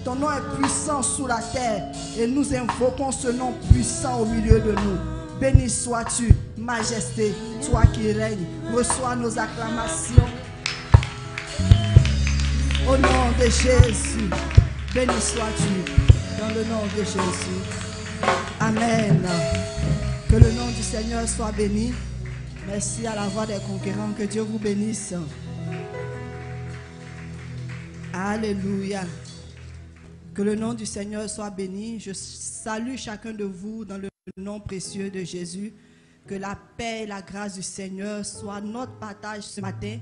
Ton nom est puissant sous la terre et nous invoquons ce nom puissant au milieu de nous. Béni sois-tu, majesté, toi qui règnes. Reçois nos acclamations. Au nom de Jésus, béni sois-tu, dans le nom de Jésus. Amen. Que le nom du Seigneur soit béni. Merci à la voix des conquérants. Que Dieu vous bénisse. Alléluia. Que le nom du Seigneur soit béni. Je salue chacun de vous dans le nom précieux de Jésus. Que la paix et la grâce du Seigneur soient notre partage ce matin.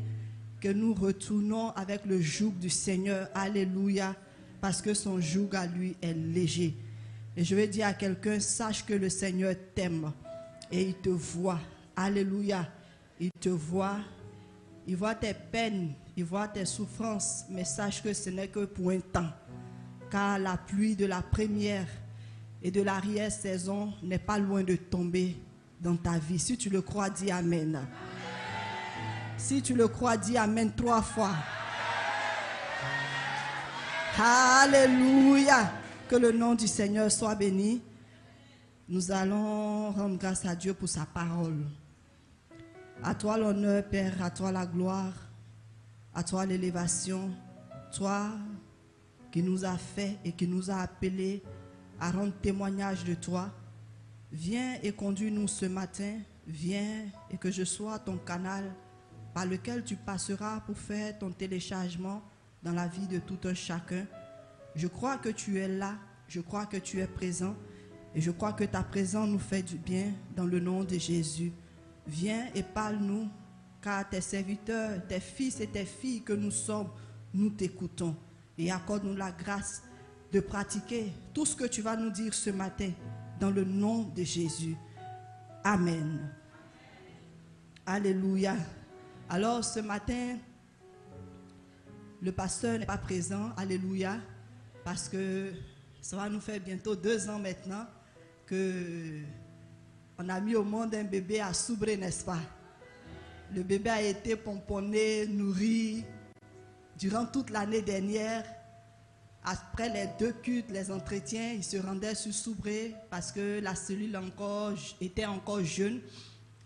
Que nous retournons avec le joug du Seigneur. Alléluia. Parce que son joug à lui est léger. Et je vais dire à quelqu'un, sache que le Seigneur t'aime. Et il te voit. Alléluia. Il te voit. Il voit tes peines. Il voit tes souffrances. Mais sache que ce n'est que pour un temps. Car la pluie de la première et de l'arrière-saison n'est pas loin de tomber dans ta vie. Si tu le crois, dis Amen. Si tu le crois, dis Amen 3 fois. Alléluia. Que le nom du Seigneur soit béni. Nous allons rendre grâce à Dieu pour sa parole. À toi l'honneur, Père, à toi la gloire, à toi l'élévation, toi qui nous a fait et qui nous a appelés à rendre témoignage de toi. Viens et conduis-nous ce matin. Viens et que je sois ton canal par lequel tu passeras pour faire ton téléchargement dans la vie de tout un chacun. Je crois que tu es là, je crois que tu es présent et je crois que ta présence nous fait du bien dans le nom de Jésus. Viens et parle-nous, car tes serviteurs, tes fils et tes filles que nous sommes, nous t'écoutons. Et accorde-nous la grâce de pratiquer tout ce que tu vas nous dire ce matin dans le nom de Jésus. Amen. Alléluia. Alors ce matin, le pasteur n'est pas présent. Alléluia. Parce que ça va nous faire bientôt 2 ans maintenant que on a mis au monde un bébé à Soubré, n'est-ce pas? Le bébé a été pomponné, nourri durant toute l'année dernière. Après les 2 cultes, les entretiens, il se rendait sur Soubré parce que la cellule était encore jeune.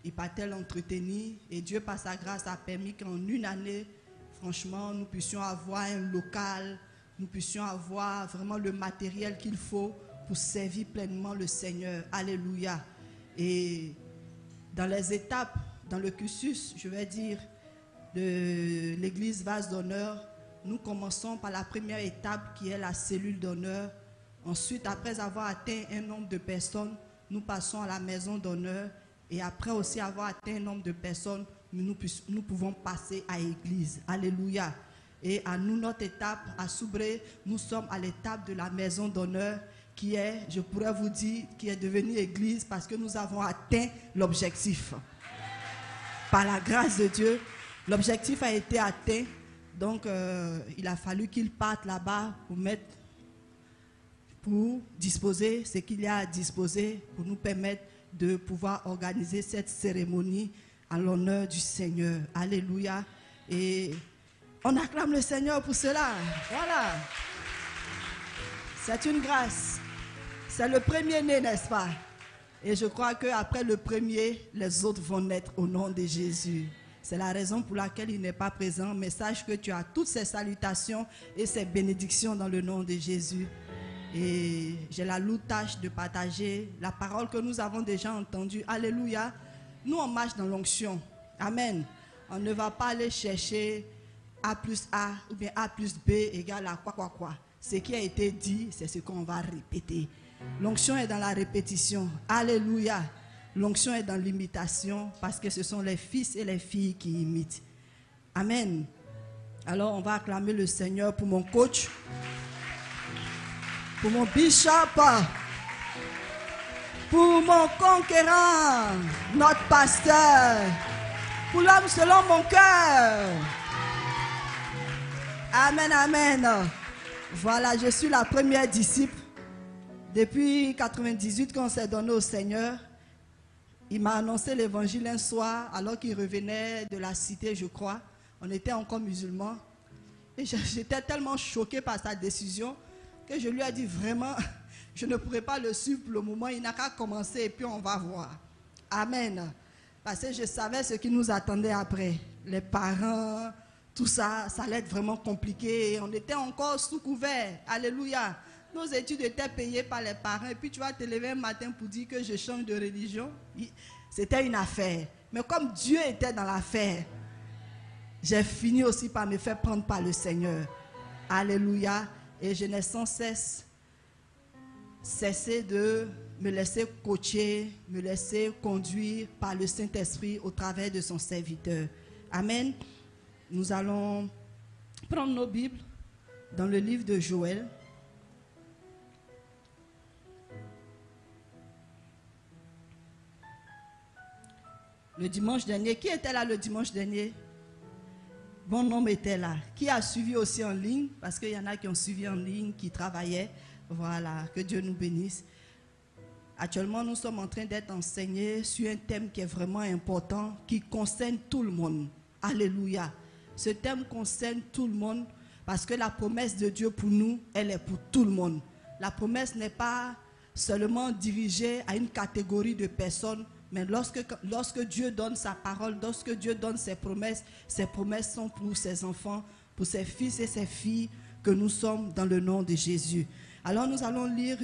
Il partait l'entretenir et Dieu, par sa grâce, a permis qu'en 1 année, franchement, nous puissions avoir un local. Nous puissions avoir vraiment le matériel qu'il faut pour servir pleinement le Seigneur. Alléluia. Et dans les étapes, dans le cursus, je vais dire, de l'église Vase d'honneur, nous commençons par la première étape qui est la cellule d'honneur. Ensuite, après avoir atteint un nombre de personnes, nous passons à la maison d'honneur. Et après aussi avoir atteint un nombre de personnes, nous pouvons passer à l'église. Alléluia. Et à nous, notre étape, à Soubré, nous sommes à l'étape de la maison d'honneur qui est, je pourrais vous dire, qui est devenue église parce que nous avons atteint l'objectif. Par la grâce de Dieu, l'objectif a été atteint. Donc, il a fallu qu'il parte là-bas pour disposer ce qu'il y a à disposer pour nous permettre de pouvoir organiser cette cérémonie en l'honneur du Seigneur. Alléluia. Et on acclame le Seigneur pour cela. Voilà. C'est une grâce. C'est le premier-né, n'est-ce pas? Et je crois qu'après le premier, les autres vont naître au nom de Jésus. C'est la raison pour laquelle il n'est pas présent. Mais sache que tu as toutes ces salutations et ces bénédictions dans le nom de Jésus. Et j'ai la lourde tâche de partager la parole que nous avons déjà entendue. Alléluia. Nous, on marche dans l'onction. Amen. On ne va pas aller chercher A plus A ou bien A plus B égale à quoi. Ce qui a été dit, c'est ce qu'on va répéter. L'onction est dans la répétition. Alléluia. L'onction est dans l'imitation parce que ce sont les fils et les filles qui imitent. Amen. Alors on va acclamer le Seigneur pour mon coach, pour mon bishop, pour mon conquérant, notre pasteur, pour l'homme selon mon cœur. Amen, amen. Voilà, je suis la première disciple. Depuis 1998, quand on s'est donné au Seigneur, il m'a annoncé l'évangile un soir, alors qu'il revenait de la cité, je crois. On était encore musulmans. Et j'étais tellement choquée par sa décision que je lui ai dit vraiment, je ne pourrais pas le suivre pour le moment, il n'a qu'à commencer et puis on va voir. Amen. Parce que je savais ce qui nous attendait après. Les parents, tout ça, ça allait être vraiment compliqué. On était encore sous couvert. Alléluia. Nos études étaient payées par les parents. Et puis tu vas te lever un matin pour dire que je change de religion. C'était une affaire. Mais comme Dieu était dans l'affaire, j'ai fini aussi par me faire prendre par le Seigneur. Alléluia. Et je n'ai sans cessé de me laisser coacher, me laisser conduire par le Saint-Esprit au travers de son serviteur. Amen. Nous allons prendre nos Bibles dans le livre de Joël. Le dimanche dernier, qui était là le dimanche dernier? Bon nombre était là. Qui a suivi aussi en ligne? Parce qu'il y en a qui ont suivi en ligne, qui travaillaient. Voilà, que Dieu nous bénisse. Actuellement, nous sommes en train d'être enseignés sur un thème qui est vraiment important, qui concerne tout le monde. Alléluia. Ce thème concerne tout le monde parce que la promesse de Dieu pour nous, elle est pour tout le monde. La promesse n'est pas seulement dirigée à une catégorie de personnes, mais lorsque Dieu donne sa parole, lorsque Dieu donne ses promesses sont pour ses enfants, pour ses fils et ses filles que nous sommes dans le nom de Jésus. Alors nous allons lire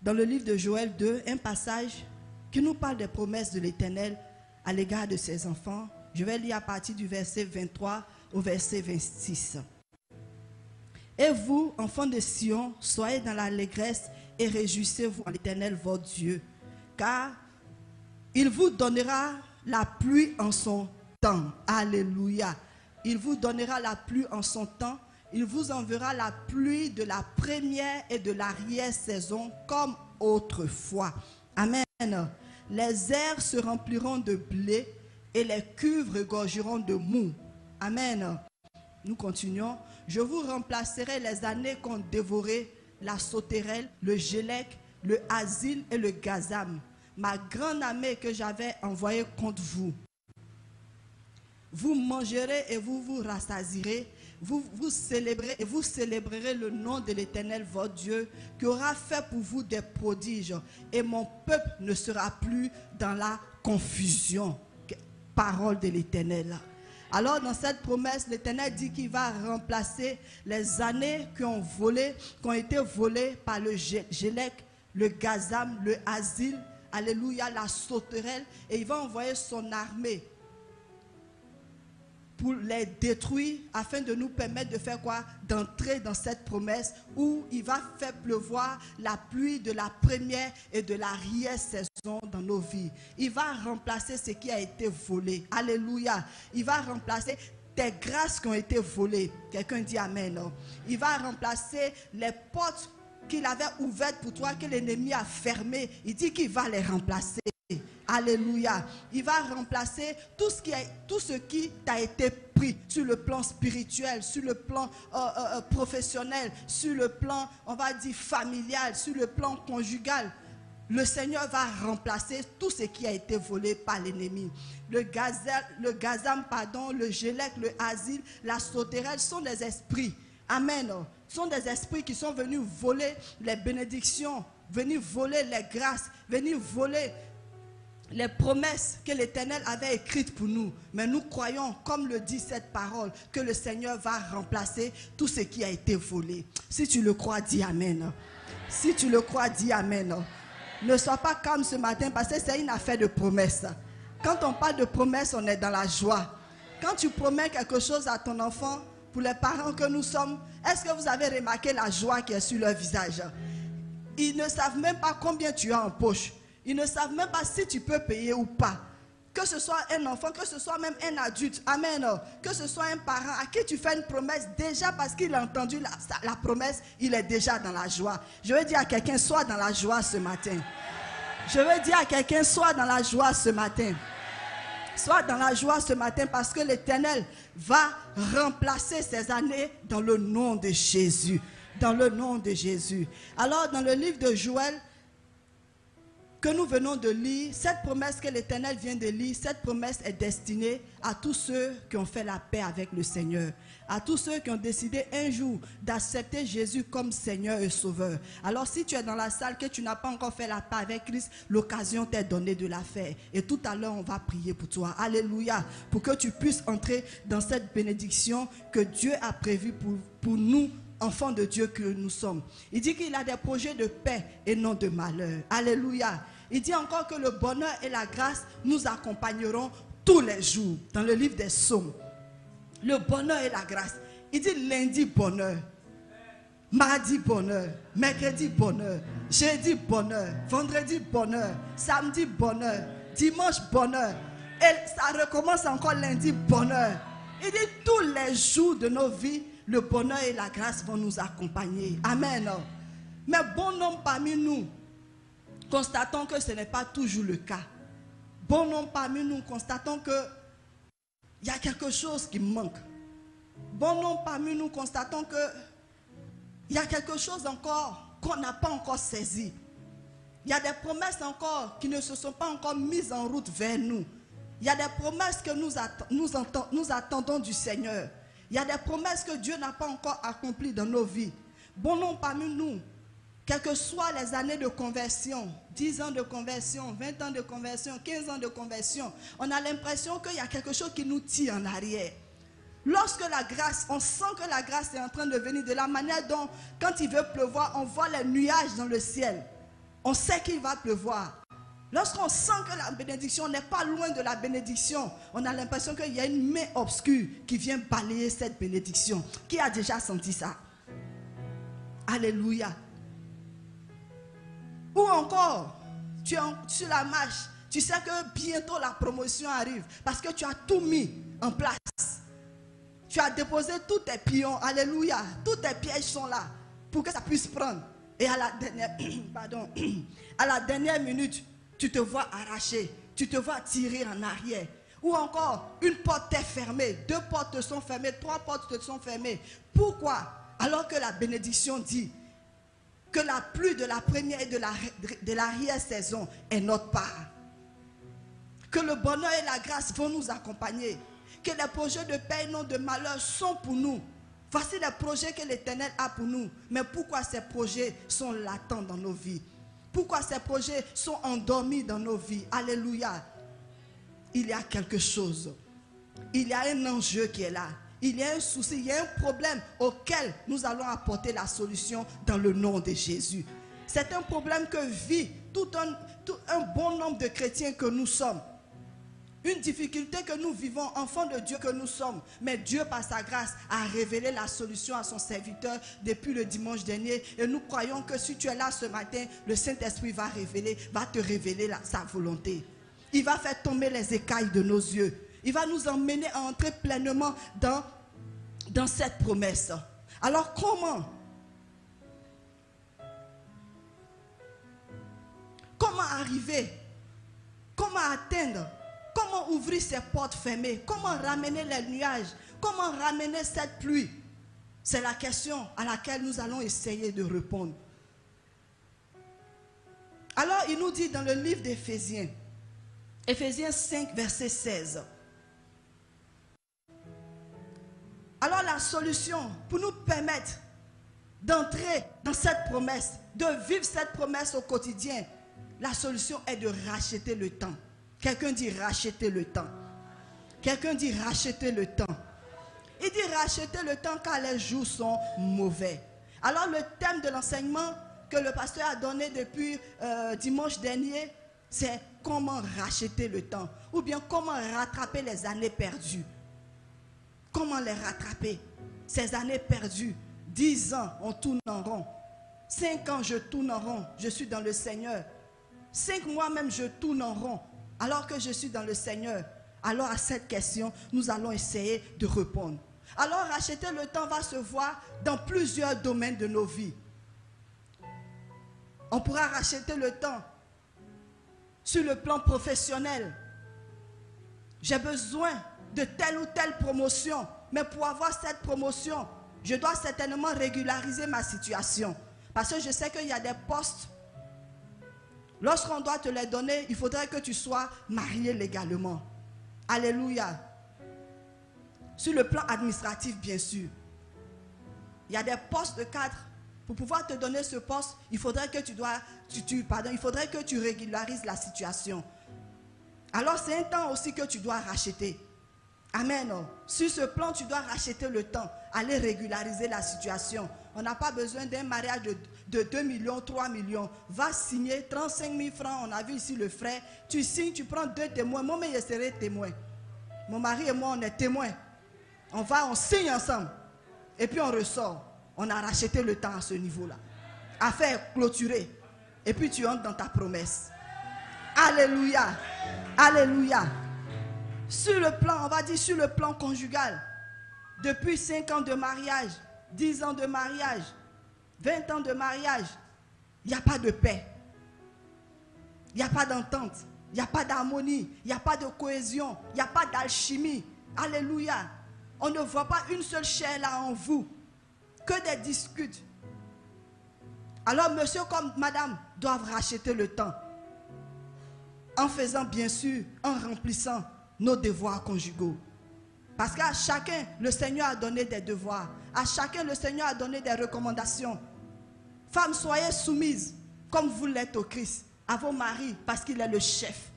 dans le livre de Joël 2, un passage qui nous parle des promesses de l'Éternel à l'égard de ses enfants. Je vais lire à partir du verset 23 au verset 26. Et vous, enfants de Sion, soyez dans l'allégresse et réjouissez-vous en l'Éternel votre Dieu, car il vous donnera la pluie en son temps. Alléluia. Il vous donnera la pluie en son temps. Il vous enverra la pluie de la première et de l'arrière-saison comme autrefois. Amen. Les airs se rempliront de blé et les cuves regorgeront de mou. Amen. Nous continuons. Je vous remplacerai les années qu'ont dévoré la sauterelle, le gélec, le asile et le gazam, ma grande armée que j'avais envoyée contre vous. Vous mangerez et vous vous rassasierez. Vous célébrez et vous célébrerez le nom de l'Éternel votre Dieu qui aura fait pour vous des prodiges et mon peuple ne sera plus dans la confusion. Parole de l'Éternel. Alors dans cette promesse, l'Éternel dit qu'il va remplacer les années qui ont été volées par le gélec, le gazam, le asile, alléluia, la sauterelle, et il va envoyer son armée pour les détruire, afin de nous permettre de faire quoi? D'entrer dans cette promesse où il va faire pleuvoir la pluie de la première et de l'arrière-saison dans nos vies. Il va remplacer ce qui a été volé. Alléluia. Il va remplacer tes grâces qui ont été volées. Quelqu'un dit Amen. Il va remplacer les portes qu'il avait ouvertes pour toi, que l'ennemi a fermées. Il dit qu'il va les remplacer. Alléluia. Il va remplacer tout ce qui t'a été pris sur le plan spirituel, sur le plan professionnel, sur le plan, on va dire, familial, sur le plan conjugal. Le Seigneur va remplacer tout ce qui a été volé par l'ennemi. Le gazam, le gélec, le asile, la sauterelle sont des esprits. Amen. Sont des esprits qui sont venus voler les bénédictions, venus voler les grâces, venus voler les promesses que l'Éternel avait écrites pour nous. Mais nous croyons, comme le dit cette parole, que le Seigneur va remplacer tout ce qui a été volé. Si tu le crois, dis Amen. Si tu le crois, dis Amen. Ne sois pas calme ce matin parce que c'est une affaire de promesse. Quand on parle de promesse, on est dans la joie. Quand tu promets quelque chose à ton enfant, pour les parents que nous sommes, est-ce que vous avez remarqué la joie qui est sur leur visage? Ils ne savent même pas combien tu as en poche. Ils ne savent même pas si tu peux payer ou pas. Que ce soit un enfant, que ce soit même un adulte, amen. Que ce soit un parent à qui tu fais une promesse, déjà parce qu'il a entendu la promesse, il est déjà dans la joie. Je veux dire à quelqu'un, sois dans la joie ce matin. Je veux dire à quelqu'un, sois dans la joie ce matin. Sois dans la joie ce matin parce que l'Éternel va remplacer ces années dans le nom de Jésus. Dans le nom de Jésus. Alors dans le livre de Joël, que nous venons de lire, cette promesse que l'Éternel vient de lire, cette promesse est destinée à tous ceux qui ont fait la paix avec le Seigneur, à tous ceux qui ont décidé un jour d'accepter Jésus comme Seigneur et Sauveur. Alors si tu es dans la salle, que tu n'as pas encore fait la paix avec Christ, l'occasion t'est donnée de la faire. Et tout à l'heure, on va prier pour toi. Alléluia. Pour que tu puisses entrer dans cette bénédiction que Dieu a prévue pour nous, enfants de Dieu que nous sommes. Il dit qu'il a des projets de paix et non de malheur. Alléluia. Il dit encore que le bonheur et la grâce nous accompagneront tous les jours. Dans le livre des Psaumes. Le bonheur et la grâce. Il dit lundi bonheur, mardi bonheur, mercredi bonheur, jeudi bonheur, vendredi bonheur, samedi bonheur, dimanche bonheur. Et ça recommence encore lundi bonheur. Il dit tous les jours de nos vies, le bonheur et la grâce vont nous accompagner. Amen. Mais bon nombre parmi nous, constatons que ce n'est pas toujours le cas. Bon nombre parmi nous, constatons que il y a quelque chose qui manque. Bon nombre parmi nous, constatons que il y a quelque chose encore qu'on n'a pas encore saisi. Il y a des promesses encore qui ne se sont pas encore mises en route vers nous. Il y a des promesses que nous attendons du Seigneur. Il y a des promesses que Dieu n'a pas encore accomplies dans nos vies. Bon nombre parmi nous, quelles que soient les années de conversion, 10 ans de conversion, 20 ans de conversion, 15 ans de conversion, on a l'impression qu'il y a quelque chose qui nous tire en arrière. Lorsque la grâce, on sent que la grâce est en train de venir de la manière dont, quand il veut pleuvoir, on voit les nuages dans le ciel. On sait qu'il va pleuvoir. Lorsqu'on sent que la bénédiction n'est pas loin de la bénédiction, on a l'impression qu'il y a une main obscure qui vient balayer cette bénédiction. Qui a déjà senti ça? Alléluia. Ou encore, tu es sur la marche, tu sais que bientôt la promotion arrive parce que tu as tout mis en place. Tu as déposé tous tes pions, alléluia, tous tes pièges sont là pour que ça puisse prendre. Et à la dernière minute, tu te vois arracher, tu te vois tirer en arrière. Ou encore, une porte est fermée, 2 portes te sont fermées, 3 portes te sont fermées. Pourquoi? Alors que la bénédiction dit que la pluie de la première et de l'arrière-saison est notre part. Que le bonheur et la grâce vont nous accompagner. Que les projets de paix et non de malheur sont pour nous. Voici les projets que l'Éternel a pour nous. Mais pourquoi ces projets sont latents dans nos vies? Pourquoi ces projets sont endormis dans nos vies? Alléluia. Il y a quelque chose. Il y a un enjeu qui est là. Il y a un souci, il y a un problème auquel nous allons apporter la solution dans le nom de Jésus. C'est un problème que vit tout un bon nombre de chrétiens que nous sommes. Une difficulté que nous vivons, enfants de Dieu que nous sommes. Mais Dieu, par sa grâce, a révélé la solution à son serviteur depuis le dimanche dernier. Et nous croyons que si tu es là ce matin, le Saint-Esprit va te révéler sa volonté. Il va faire tomber les écailles de nos yeux. Il va nous emmener à entrer pleinement dans cette promesse. Alors comment arriver? Comment atteindre? Comment ouvrir ces portes fermées? Comment ramener les nuages? Comment ramener cette pluie? C'est la question à laquelle nous allons essayer de répondre. Alors il nous dit dans le livre d'Éphésiens, Éphésiens 5, verset 16. Alors la solution pour nous permettre d'entrer dans cette promesse, de vivre cette promesse au quotidien, la solution est de racheter le temps. Quelqu'un dit racheter le temps. Quelqu'un dit racheter le temps. Il dit racheter le temps car les jours sont mauvais. Alors le thème de l'enseignement que le pasteur a donné depuis dimanche dernier, c'est comment racheter le temps. Ou bien comment rattraper les années perdues. Comment les rattraper? Ces années perdues. 10 ans, on tourne en rond. 5 ans, je tourne en rond. Je suis dans le Seigneur. 5 mois même, je tourne en rond. Alors que je suis dans le Seigneur. Alors à cette question, nous allons essayer de répondre. Alors racheter le temps va se voir dans plusieurs domaines de nos vies. On pourra racheter le temps sur le plan professionnel. J'ai besoin de telle ou telle promotion. Mais pour avoir cette promotion, je dois certainement régulariser ma situation. Parce que je sais qu'il y a des postes. Lorsqu'on doit te les donner, il faudrait que tu sois marié légalement. Alléluia. Sur le plan administratif, bien sûr. Il y a des postes de cadre. Pour pouvoir te donner ce poste, il faudrait que il faudrait que tu régularises la situation. Alors c'est un temps aussi que tu dois racheter. Amen. Sur ce plan, tu dois racheter le temps, aller régulariser la situation. On n'a pas besoin d'un mariage de 2 millions, 3 millions. Va signer 35 000 francs. On a vu ici le frère. Tu signes, tu prends 2 témoins. Moi, je serai témoin. Mon mari et moi, on est témoins. On signe ensemble. Et puis on ressort. On a racheté le temps à ce niveau-là. Affaire clôturée. Et puis tu entres dans ta promesse. Alléluia. Alléluia. Sur le plan, on va dire sur le plan conjugal. Depuis 5 ans de mariage, 10 ans de mariage, 20 ans de mariage, il n'y a pas de paix. Il n'y a pas d'entente. Il n'y a pas d'harmonie. Il n'y a pas de cohésion. Il n'y a pas d'alchimie. Alléluia. On ne voit pas une seule chair là en vous. Que des disputes. Alors monsieur comme madame doivent racheter le temps. En faisant bien sûr, en remplissant nos devoirs conjugaux. Parce qu'à chacun, le Seigneur a donné des devoirs. À chacun, le Seigneur a donné des recommandations. Femmes, soyez soumises, comme vous l'êtes au Christ, à vos maris, parce qu'il est le chef.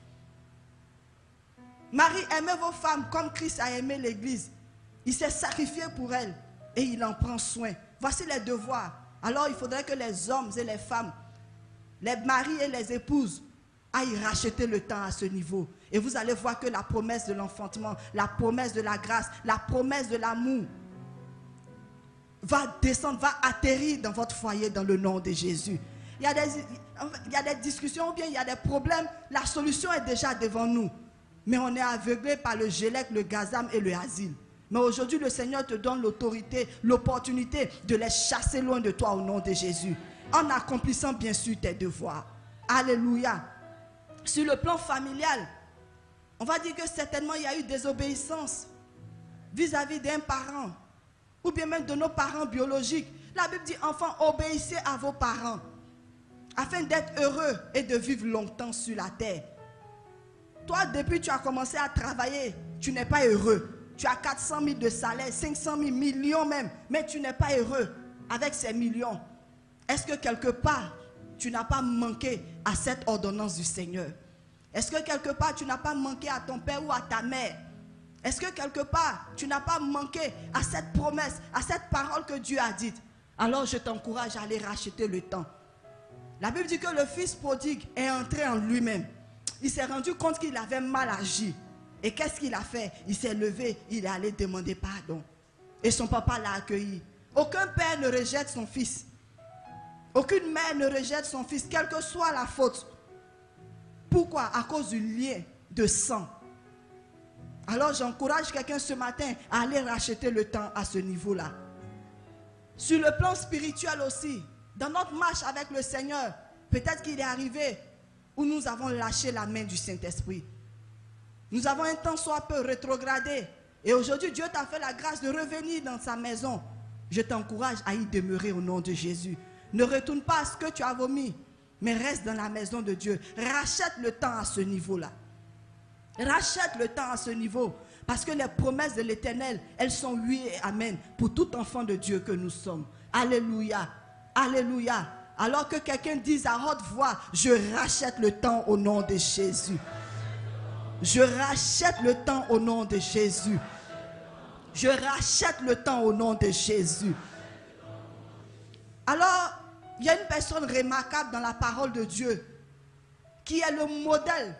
Marie, aimez vos femmes comme Christ a aimé l'Église. Il s'est sacrifié pour elle et il en prend soin. Voici les devoirs. Alors il faudrait que les hommes et les femmes, les maris et les épouses, aillent racheter le temps à ce niveau. Et vous allez voir que la promesse de l'enfantement, la promesse de la grâce, la promesse de l'amour va descendre, va atterrir dans votre foyer dans le nom de Jésus. Il y a des discussions ou bien il y a des problèmes. La solution est déjà devant nous. Mais on est aveuglé par le Gélec, le Gazam et le Asile. Mais aujourd'hui, le Seigneur te donne l'autorité, l'opportunité de les chasser loin de toi au nom de Jésus. En accomplissant bien sûr tes devoirs. Alléluia. Sur le plan familial, on va dire que certainement il y a eu désobéissance vis-à-vis d'un parent ou bien même de nos parents biologiques. La Bible dit, enfants, obéissez à vos parents afin d'être heureux et de vivre longtemps sur la terre. Toi, depuis que tu as commencé à travailler, tu n'es pas heureux. Tu as 400 000 de salaire, 500 000, millions même, mais tu n'es pas heureux avec ces millions. Est-ce que quelque part, tu n'as pas manqué à cette ordonnance du Seigneur? Est-ce que quelque part, tu n'as pas manqué à ton père ou à ta mère? Est-ce que quelque part, tu n'as pas manqué à cette promesse, à cette parole que Dieu a dite? Alors je t'encourage à aller racheter le temps. La Bible dit que le fils prodigue est entré en lui-même. Il s'est rendu compte qu'il avait mal agi. Et qu'est-ce qu'il a fait? Il s'est levé, il est allé demander pardon. Et son papa l'a accueilli. Aucun père ne rejette son fils. Aucune mère ne rejette son fils, quelle que soit la faute. Pourquoi? À cause du lien de sang. Alors j'encourage quelqu'un ce matin à aller racheter le temps à ce niveau-là. Sur le plan spirituel aussi, dans notre marche avec le Seigneur, peut-être qu'il est arrivé où nous avons lâché la main du Saint-Esprit. Nous avons un temps soit peu rétrogradé. Et aujourd'hui, Dieu t'a fait la grâce de revenir dans sa maison. Je t'encourage à y demeurer au nom de Jésus. Ne retourne pas à ce que tu as vomi, mais reste dans la maison de Dieu. Rachète le temps à ce niveau-là. Rachète le temps à ce niveau. Parce que les promesses de l'Éternel, elles sont oui et amen pour tout enfant de Dieu que nous sommes. Alléluia. Alléluia. Alors que quelqu'un dise à haute voix, je rachète le temps au nom de Jésus. Je rachète le temps au nom de Jésus. Je rachète le temps au nom de Jésus. Alors, il y a une personne remarquable dans la parole de Dieu qui est le modèle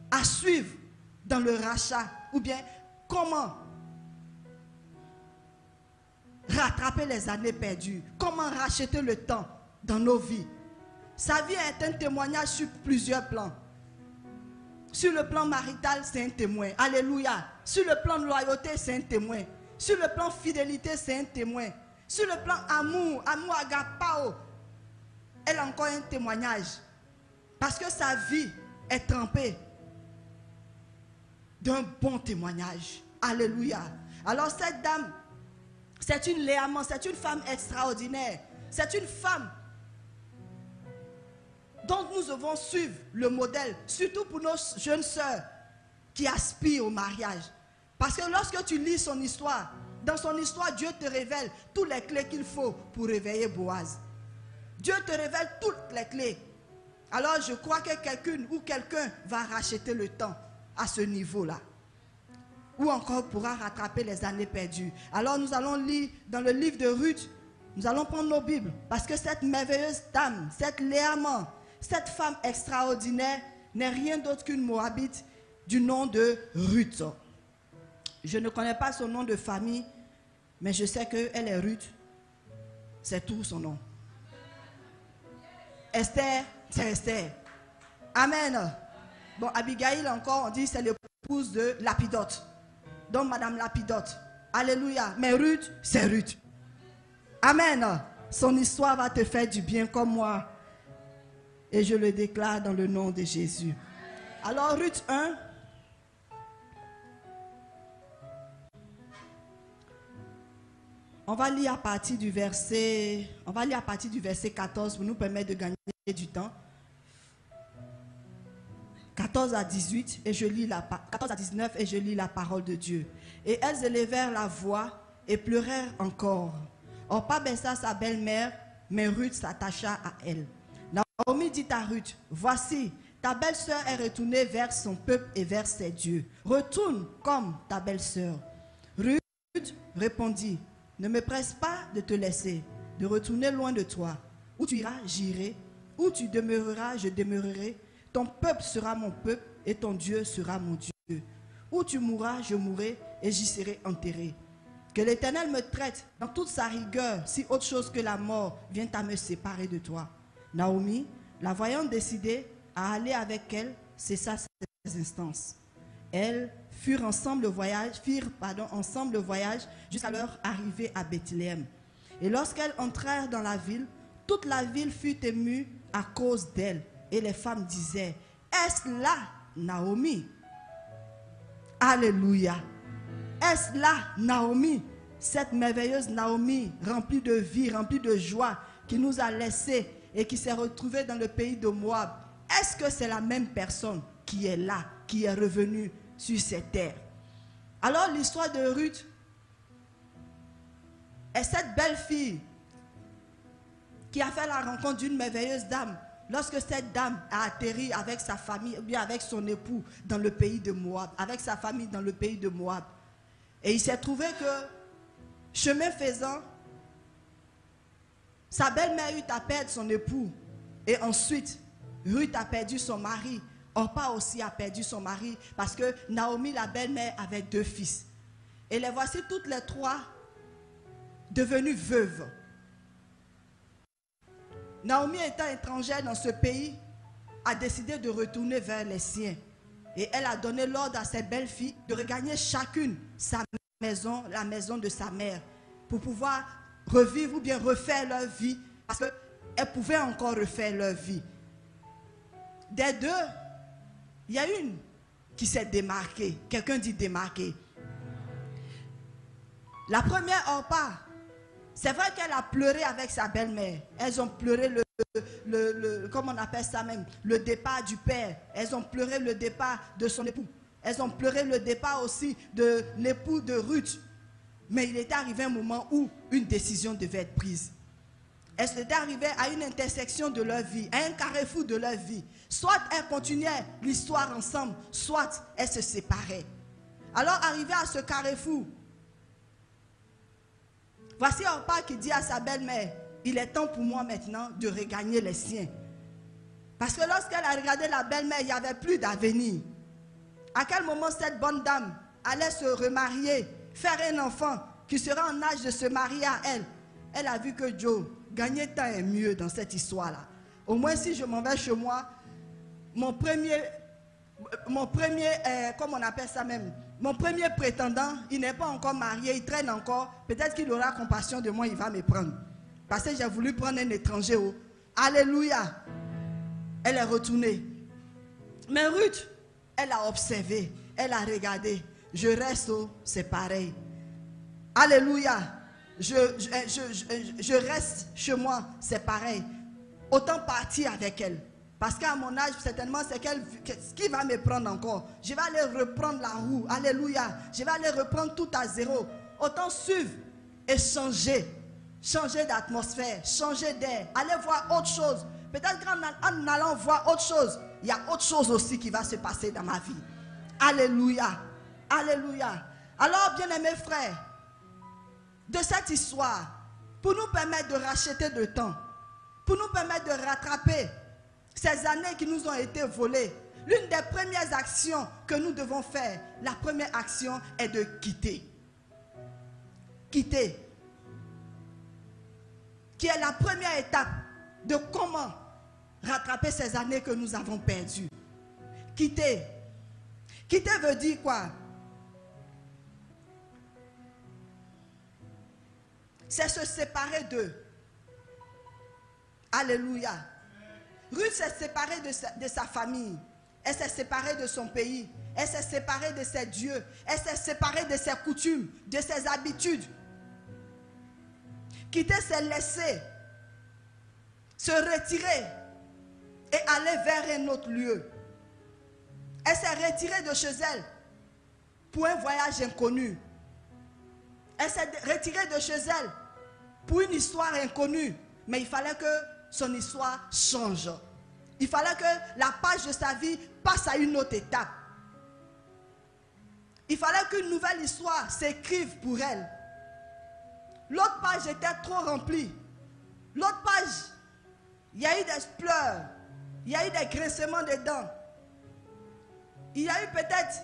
à suivre dans le rachat, ou bien comment rattraper les années perdues, comment racheter le temps dans nos vies. Sa vie est un témoignage sur plusieurs plans. Sur le plan marital, c'est un témoin. Alléluia. Sur le plan de loyauté, c'est un témoin. Sur le plan fidélité, c'est un témoin. Sur le plan amour, amour agapao, elle a encore un témoignage. Parce que sa vie est trempée d'un bon témoignage. Alléluia. Alors cette dame, c'est une Léaman, c'est une femme extraordinaire. C'est une femme dont nous devons suivre le modèle, surtout pour nos jeunes sœurs qui aspirent au mariage. Parce que lorsque tu lis son histoire, dans son histoire, Dieu te révèle toutes les clés qu'il faut pour réveiller Boaz. Dieu te révèle toutes les clés. Alors je crois que quelqu'un va racheter le temps à ce niveau-là. Ou encore pourra rattraper les années perdues. Alors nous allons lire dans le livre de Ruth. Nous allons prendre nos Bibles. Parce que cette merveilleuse dame, cette Léaman, cette femme extraordinaire n'est rien d'autre qu'une Moabite du nom de Ruth. Je ne connais pas son nom de famille, mais je sais qu'elle est Ruth. C'est tout son nom. Esther, c'est Esther. Amen. Bon, Abigail encore, on dit c'est l'épouse de Lapidote. Donc Madame Lapidote. Alléluia. Mais Ruth, c'est Ruth. Amen. Son histoire va te faire du bien comme moi. Et je le déclare dans le nom de Jésus. Alors Ruth 1. On va lire à partir du verset 14 pour nous permettre de gagner du temps. 14 à 18 et je lis 14 à 19 et je lis la parole de Dieu. Et elles élevèrent la voix et pleurèrent encore. Orpa baissa sa belle-mère, mais Ruth s'attacha à elle. Naomi dit à Ruth, voici, ta belle-sœur est retournée vers son peuple et vers ses dieux. Retourne comme ta belle-sœur. Ruth répondit, ne me presse pas de te laisser, de retourner loin de toi. Où tu iras, j'irai. Où tu demeureras, je demeurerai. Ton peuple sera mon peuple et ton Dieu sera mon Dieu. Où tu mourras, je mourrai et j'y serai enterré. Que l'Éternel me traite dans toute sa rigueur si autre chose que la mort vient à me séparer de toi. Naomi, la voyant décidée à aller avec elle, cessa ses instances. Elles firent ensemble le voyage jusqu'à leur arrivée à Bethléem. Et lorsqu'elles entrèrent dans la ville, toute la ville fut émue à cause d'elles. Et les femmes disaient, est-ce là Naomi? Alléluia. Est-ce là Naomi, cette merveilleuse Naomi, remplie de vie, remplie de joie, qui nous a laissés et qui s'est retrouvée dans le pays de Moab? Est-ce que c'est la même personne qui est là, qui est revenue sur cette terre? Alors l'histoire de Ruth est cette belle fille qui a fait la rencontre d'une merveilleuse dame. Lorsque cette dame a atterri avec sa famille, ou bien avec son époux dans le pays de Moab, avec sa famille dans le pays de Moab. Et il s'est trouvé que, chemin faisant, sa belle-mère eut à perdre son époux. Et ensuite, Ruth a perdu son mari. Orpa aussi a perdu son mari parce que Naomi, la belle-mère, avait 2 fils. Et les voici toutes les 3 devenues veuves. Naomi, étant étrangère dans ce pays, a décidé de retourner vers les siens. Et elle a donné l'ordre à ses belles-filles de regagner chacune sa maison, la maison de sa mère, pour pouvoir revivre ou bien refaire leur vie, parce qu'elles pouvaient encore refaire leur vie. Des 2, il y a une qui s'est démarquée. Quelqu'un dit démarquée. La première, Orpa, c'est vrai qu'elle a pleuré avec sa belle-mère. Elles ont pleuré comment on appelle ça même, le départ du père. Elles ont pleuré le départ de son époux. Elles ont pleuré le départ aussi de l'époux de Ruth. Mais il était arrivé un moment où une décision devait être prise. Elles étaient arrivées à une intersection de leur vie, à un carrefour de leur vie. Soit elles continuaient l'histoire ensemble, soit elles se séparaient. Alors arrivé à ce carrefour, voici Orpa qui dit à sa belle-mère, il est temps pour moi maintenant de regagner les siens. Parce que lorsqu'elle a regardé la belle-mère, il n'y avait plus d'avenir. À quel moment cette bonne dame allait se remarier, faire un enfant qui sera en âge de se marier à elle? Elle a vu que Joe, gagner temps est mieux dans cette histoire-là. Au moins si je m'en vais chez moi, mon premier, comment on appelle ça même, mon premier prétendant, il n'est pas encore marié, il traîne encore. Peut-être qu'il aura compassion de moi, il va me prendre. Parce que j'ai voulu prendre un étranger. Oh. Alléluia. Elle est retournée. Mais Ruth, elle a observé, elle a regardé. Je reste, oh, c'est pareil. Alléluia. Je reste chez moi, c'est pareil. Autant partir avec elle. Parce qu'à mon âge, certainement, c'est ce qui va me prendre encore. Je vais aller reprendre la roue. Alléluia. Je vais aller reprendre tout à zéro. Autant suivre et changer. Changer d'atmosphère, changer d'air. Aller voir autre chose. Peut-être qu'en allant voir autre chose, il y a autre chose aussi qui va se passer dans ma vie. Alléluia. Alléluia. Alors, bien-aimés frères, de cette histoire, pour nous permettre de racheter le temps, pour nous permettre de rattraper ces années qui nous ont été volées, l'une des premières actions que nous devons faire, la première action est de quitter. Quitter. Qui est la première étape de comment rattraper ces années que nous avons perdues. Quitter. Quitter veut dire quoi? C'est se séparer d'eux. Alléluia. Ruth s'est séparée de sa famille. Elle s'est séparée de son pays. Elle s'est séparée de ses dieux. Elle s'est séparée de ses coutumes, de ses habitudes. Quitter, c'est laisser, se retirer et aller vers un autre lieu. Elle s'est retirée de chez elle pour un voyage inconnu. Elle s'est retirée de chez elle pour une histoire inconnue. Mais il fallait que son histoire change. Il fallait que la page de sa vie passe à une autre étape. Il fallait qu'une nouvelle histoire s'écrive pour elle. L'autre page était trop remplie. L'autre page, il y a eu des pleurs. Il y a eu des grincements de dents. Il y a eu peut-être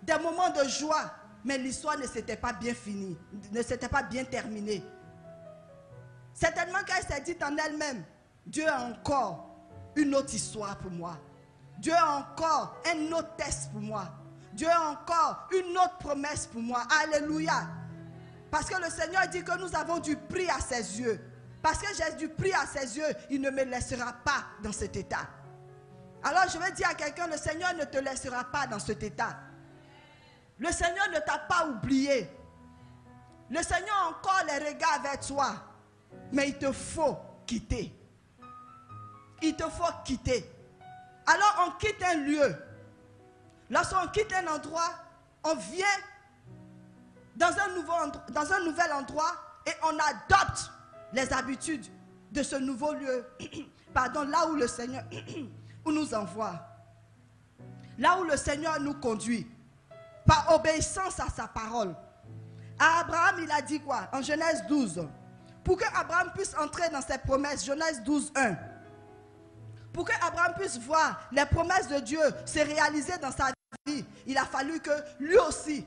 des moments de joie. Mais l'histoire ne s'était pas bien finie. Ne s'était pas bien terminée. Certainement qu'elle s'est dit en elle-même, Dieu a encore une autre histoire pour moi. Dieu a encore un autre test pour moi. Dieu a encore une autre promesse pour moi. Alléluia. Parce que le Seigneur dit que nous avons du prix à ses yeux. Parce que j'ai du prix à ses yeux, il ne me laissera pas dans cet état. Alors je vais dire à quelqu'un, le Seigneur ne te laissera pas dans cet état. Le Seigneur ne t'a pas oublié. Le Seigneur a encore les regards vers toi. Mais il te faut quitter. Il te faut quitter. Alors on quitte un lieu. Lorsqu'on quitte un endroit, on vient dans un nouvel endroit et on adopte les habitudes de ce nouveau lieu. Pardon, là où le Seigneur nous envoie. Là où le Seigneur nous conduit. Par obéissance à sa parole. À Abraham, il a dit quoi? En Genèse 12. Pour que Abraham puisse entrer dans ses promesses, Genèse 12, 1. Pour que Abraham puisse voir les promesses de Dieu se réaliser dans sa vie, il a fallu que lui aussi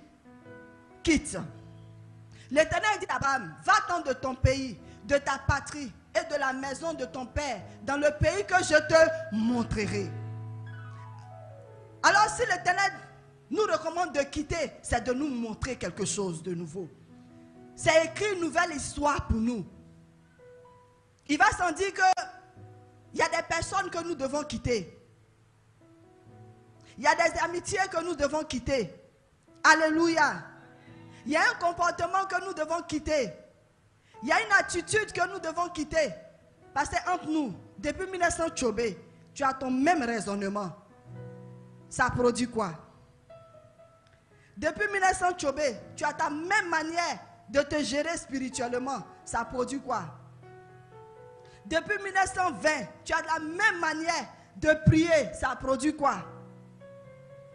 quitte. L'Éternel dit à Abraham, va-t'en de ton pays, de ta patrie et de la maison de ton père, dans le pays que je te montrerai. Alors si l'Éternel nous recommande de quitter, c'est de nous montrer quelque chose de nouveau. C'est écrire une nouvelle histoire pour nous. Il va sans dire que il y a des personnes que nous devons quitter. Il y a des amitiés que nous devons quitter. Alléluia. Il y a un comportement que nous devons quitter. Il y a une attitude que nous devons quitter. Parce que entre nous, depuis 1900 Tchobé, tu as ton même raisonnement. Ça produit quoi? Depuis 1900 Tchobé, tu as ta même manière de te gérer spirituellement. Ça produit quoi? Depuis 1920, tu as la même manière de prier. Ça produit quoi?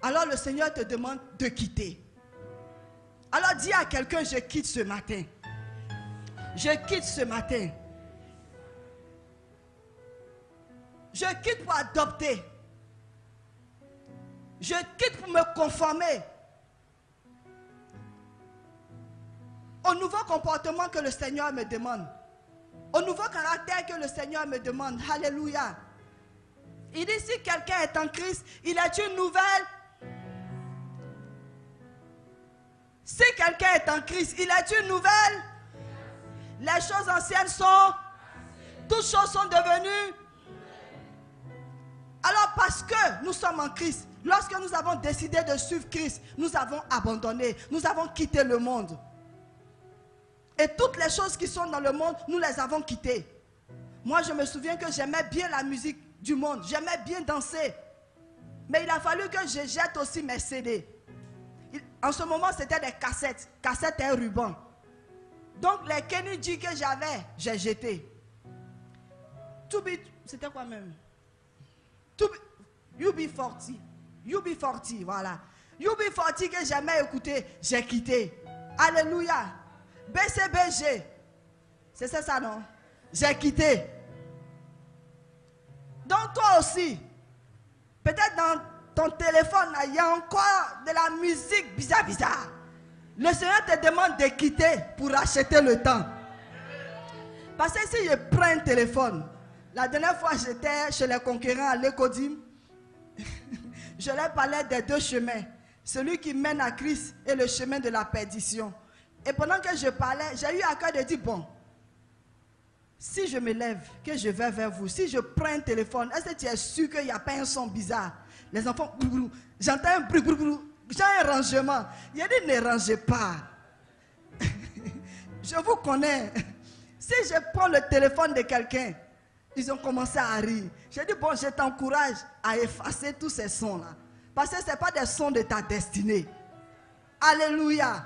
Alors le Seigneur te demande de quitter. Alors dis à quelqu'un, je quitte ce matin. Je quitte ce matin. Je quitte pour adopter. Je quitte pour me conformer au nouveau comportement que le Seigneur me demande. Au nouveau caractère que le Seigneur me demande. Alléluia. Il dit si quelqu'un est en Christ, il est une nouvelle. Si quelqu'un est en Christ, il est une nouvelle. Les choses anciennes sont, toutes choses sont devenues. Alors parce que nous sommes en Christ, lorsque nous avons décidé de suivre Christ, nous avons abandonné, nous avons quitté le monde. Et toutes les choses qui sont dans le monde, nous les avons quittées. Moi, je me souviens que j'aimais bien la musique du monde. J'aimais bien danser. Mais il a fallu que je jette aussi mes CD. En ce moment, c'était des cassettes. Cassettes et ruban. Donc, les Kenny G que j'avais, j'ai jeté. C'était quoi même? UB40. UB40, voilà. UB40 que j'aimais écouter, j'ai quitté. Alléluia. BCBG. C'est ça, non? J'ai quitté. Donc, toi aussi, peut-être dans ton téléphone, il y a encore de la musique bizarre. Le Seigneur te demande de quitter pour acheter le temps. Parce que si je prends un téléphone, la dernière fois j'étais chez les concurrents à l'Ecodim, je leur parlais des deux chemins, celui qui mène à Christ et le chemin de la perdition. Et pendant que je parlais, j'ai eu à cœur de dire, bon, si je me lève, que je vais vers vous, si je prends un téléphone, est-ce que tu es sûr qu'il n'y a pas un son bizarre? Les enfants, j'entends un bruit, j'ai un rangement. Il a dit, ne rangez pas. Je vous connais. Si je prends le téléphone de quelqu'un, ils ont commencé à rire. J'ai dit, bon, je t'encourage à effacer tous ces sons-là. Parce que ce n'est pas des sons de ta destinée. Alléluia.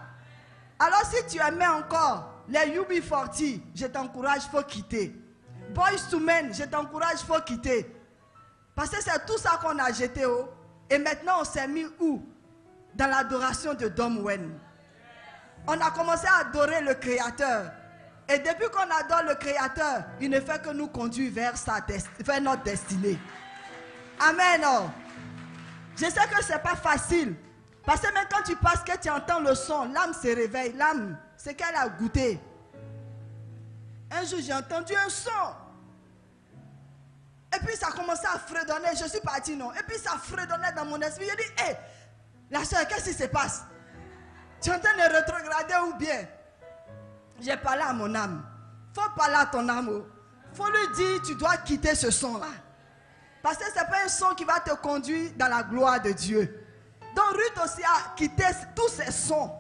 Alors si tu aimais encore les UB40, je t'encourage, il faut quitter. Boys to Men, je t'encourage, il faut quitter. Parce que c'est tout ça qu'on a jeté. Et maintenant, on s'est mis où? Dans l'adoration de Dom Wen. On a commencé à adorer le Créateur. Et depuis qu'on adore le Créateur, il ne fait que nous conduire vers notre destinée. Amen. Oh. Je sais que ce n'est pas facile. Parce que même quand tu passes, que tu entends le son, l'âme se réveille. L'âme, c'est qu'elle a goûté. Un jour, j'ai entendu un son. Et puis ça a commencé à fredonner. Je suis parti, non. Et puis ça fredonnait dans mon esprit. J'ai dit, hé, la soeur, qu'est-ce qui se passe? Tu es en train de rétrograder ou bien? J'ai parlé à mon âme. Il faut parler à ton âme. Il faut lui dire, tu dois quitter ce son-là. Parce que ce n'est pas un son qui va te conduire dans la gloire de Dieu. Donc Ruth aussi a quitté tous ces sons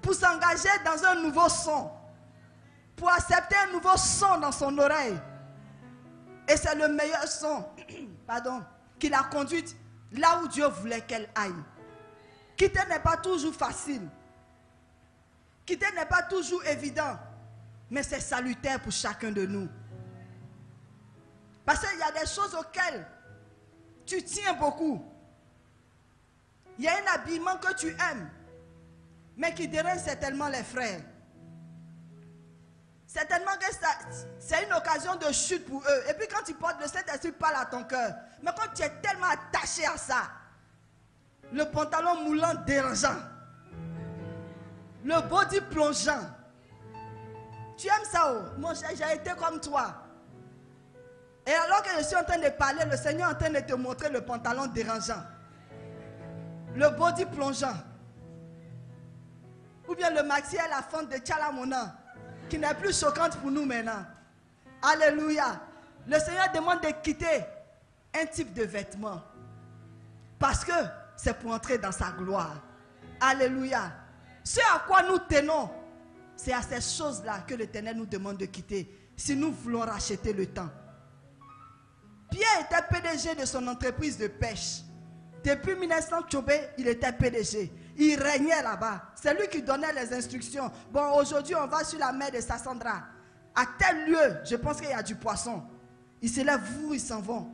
pour s'engager dans un nouveau son, pour accepter un nouveau son dans son oreille. Et c'est le meilleur son qui l'a conduite là où Dieu voulait qu'elle aille. Quitter n'est pas toujours facile. Quitter n'est pas toujours évident. Mais c'est salutaire pour chacun de nous. Parce qu'il y a des choses auxquelles tu tiens beaucoup. Il y a un habillement que tu aimes, mais qui dérange certainement les frères. Certainement que c'est une occasion de chute pour eux. Et puis quand tu portes, le Saint-Esprit parle à ton cœur. Mais quand tu es tellement attaché à ça, le pantalon moulant dérangeant, le body plongeant, tu aimes ça, oh? Moi j'ai été comme toi. Et alors que je suis en train de parler, le Seigneur est en train de te montrer le pantalon dérangeant, le body plongeant, ou bien le maxi et la fente de Tchalamona, qui n'est plus choquante pour nous maintenant. Alléluia. Le Seigneur demande de quitter un type de vêtement, parce que c'est pour entrer dans sa gloire. Alléluia. Ce à quoi nous tenons, c'est à ces choses-là que l'Éternel nous demande de quitter, si nous voulons racheter le temps. Pierre était PDG de son entreprise de pêche. Depuis 1900, il était PDG. Il régnait là-bas. C'est lui qui donnait les instructions. Bon, aujourd'hui, on va sur la mer de Sassandra. À tel lieu, je pense qu'il y a du poisson. Ils se lèvent, ils s'en vont.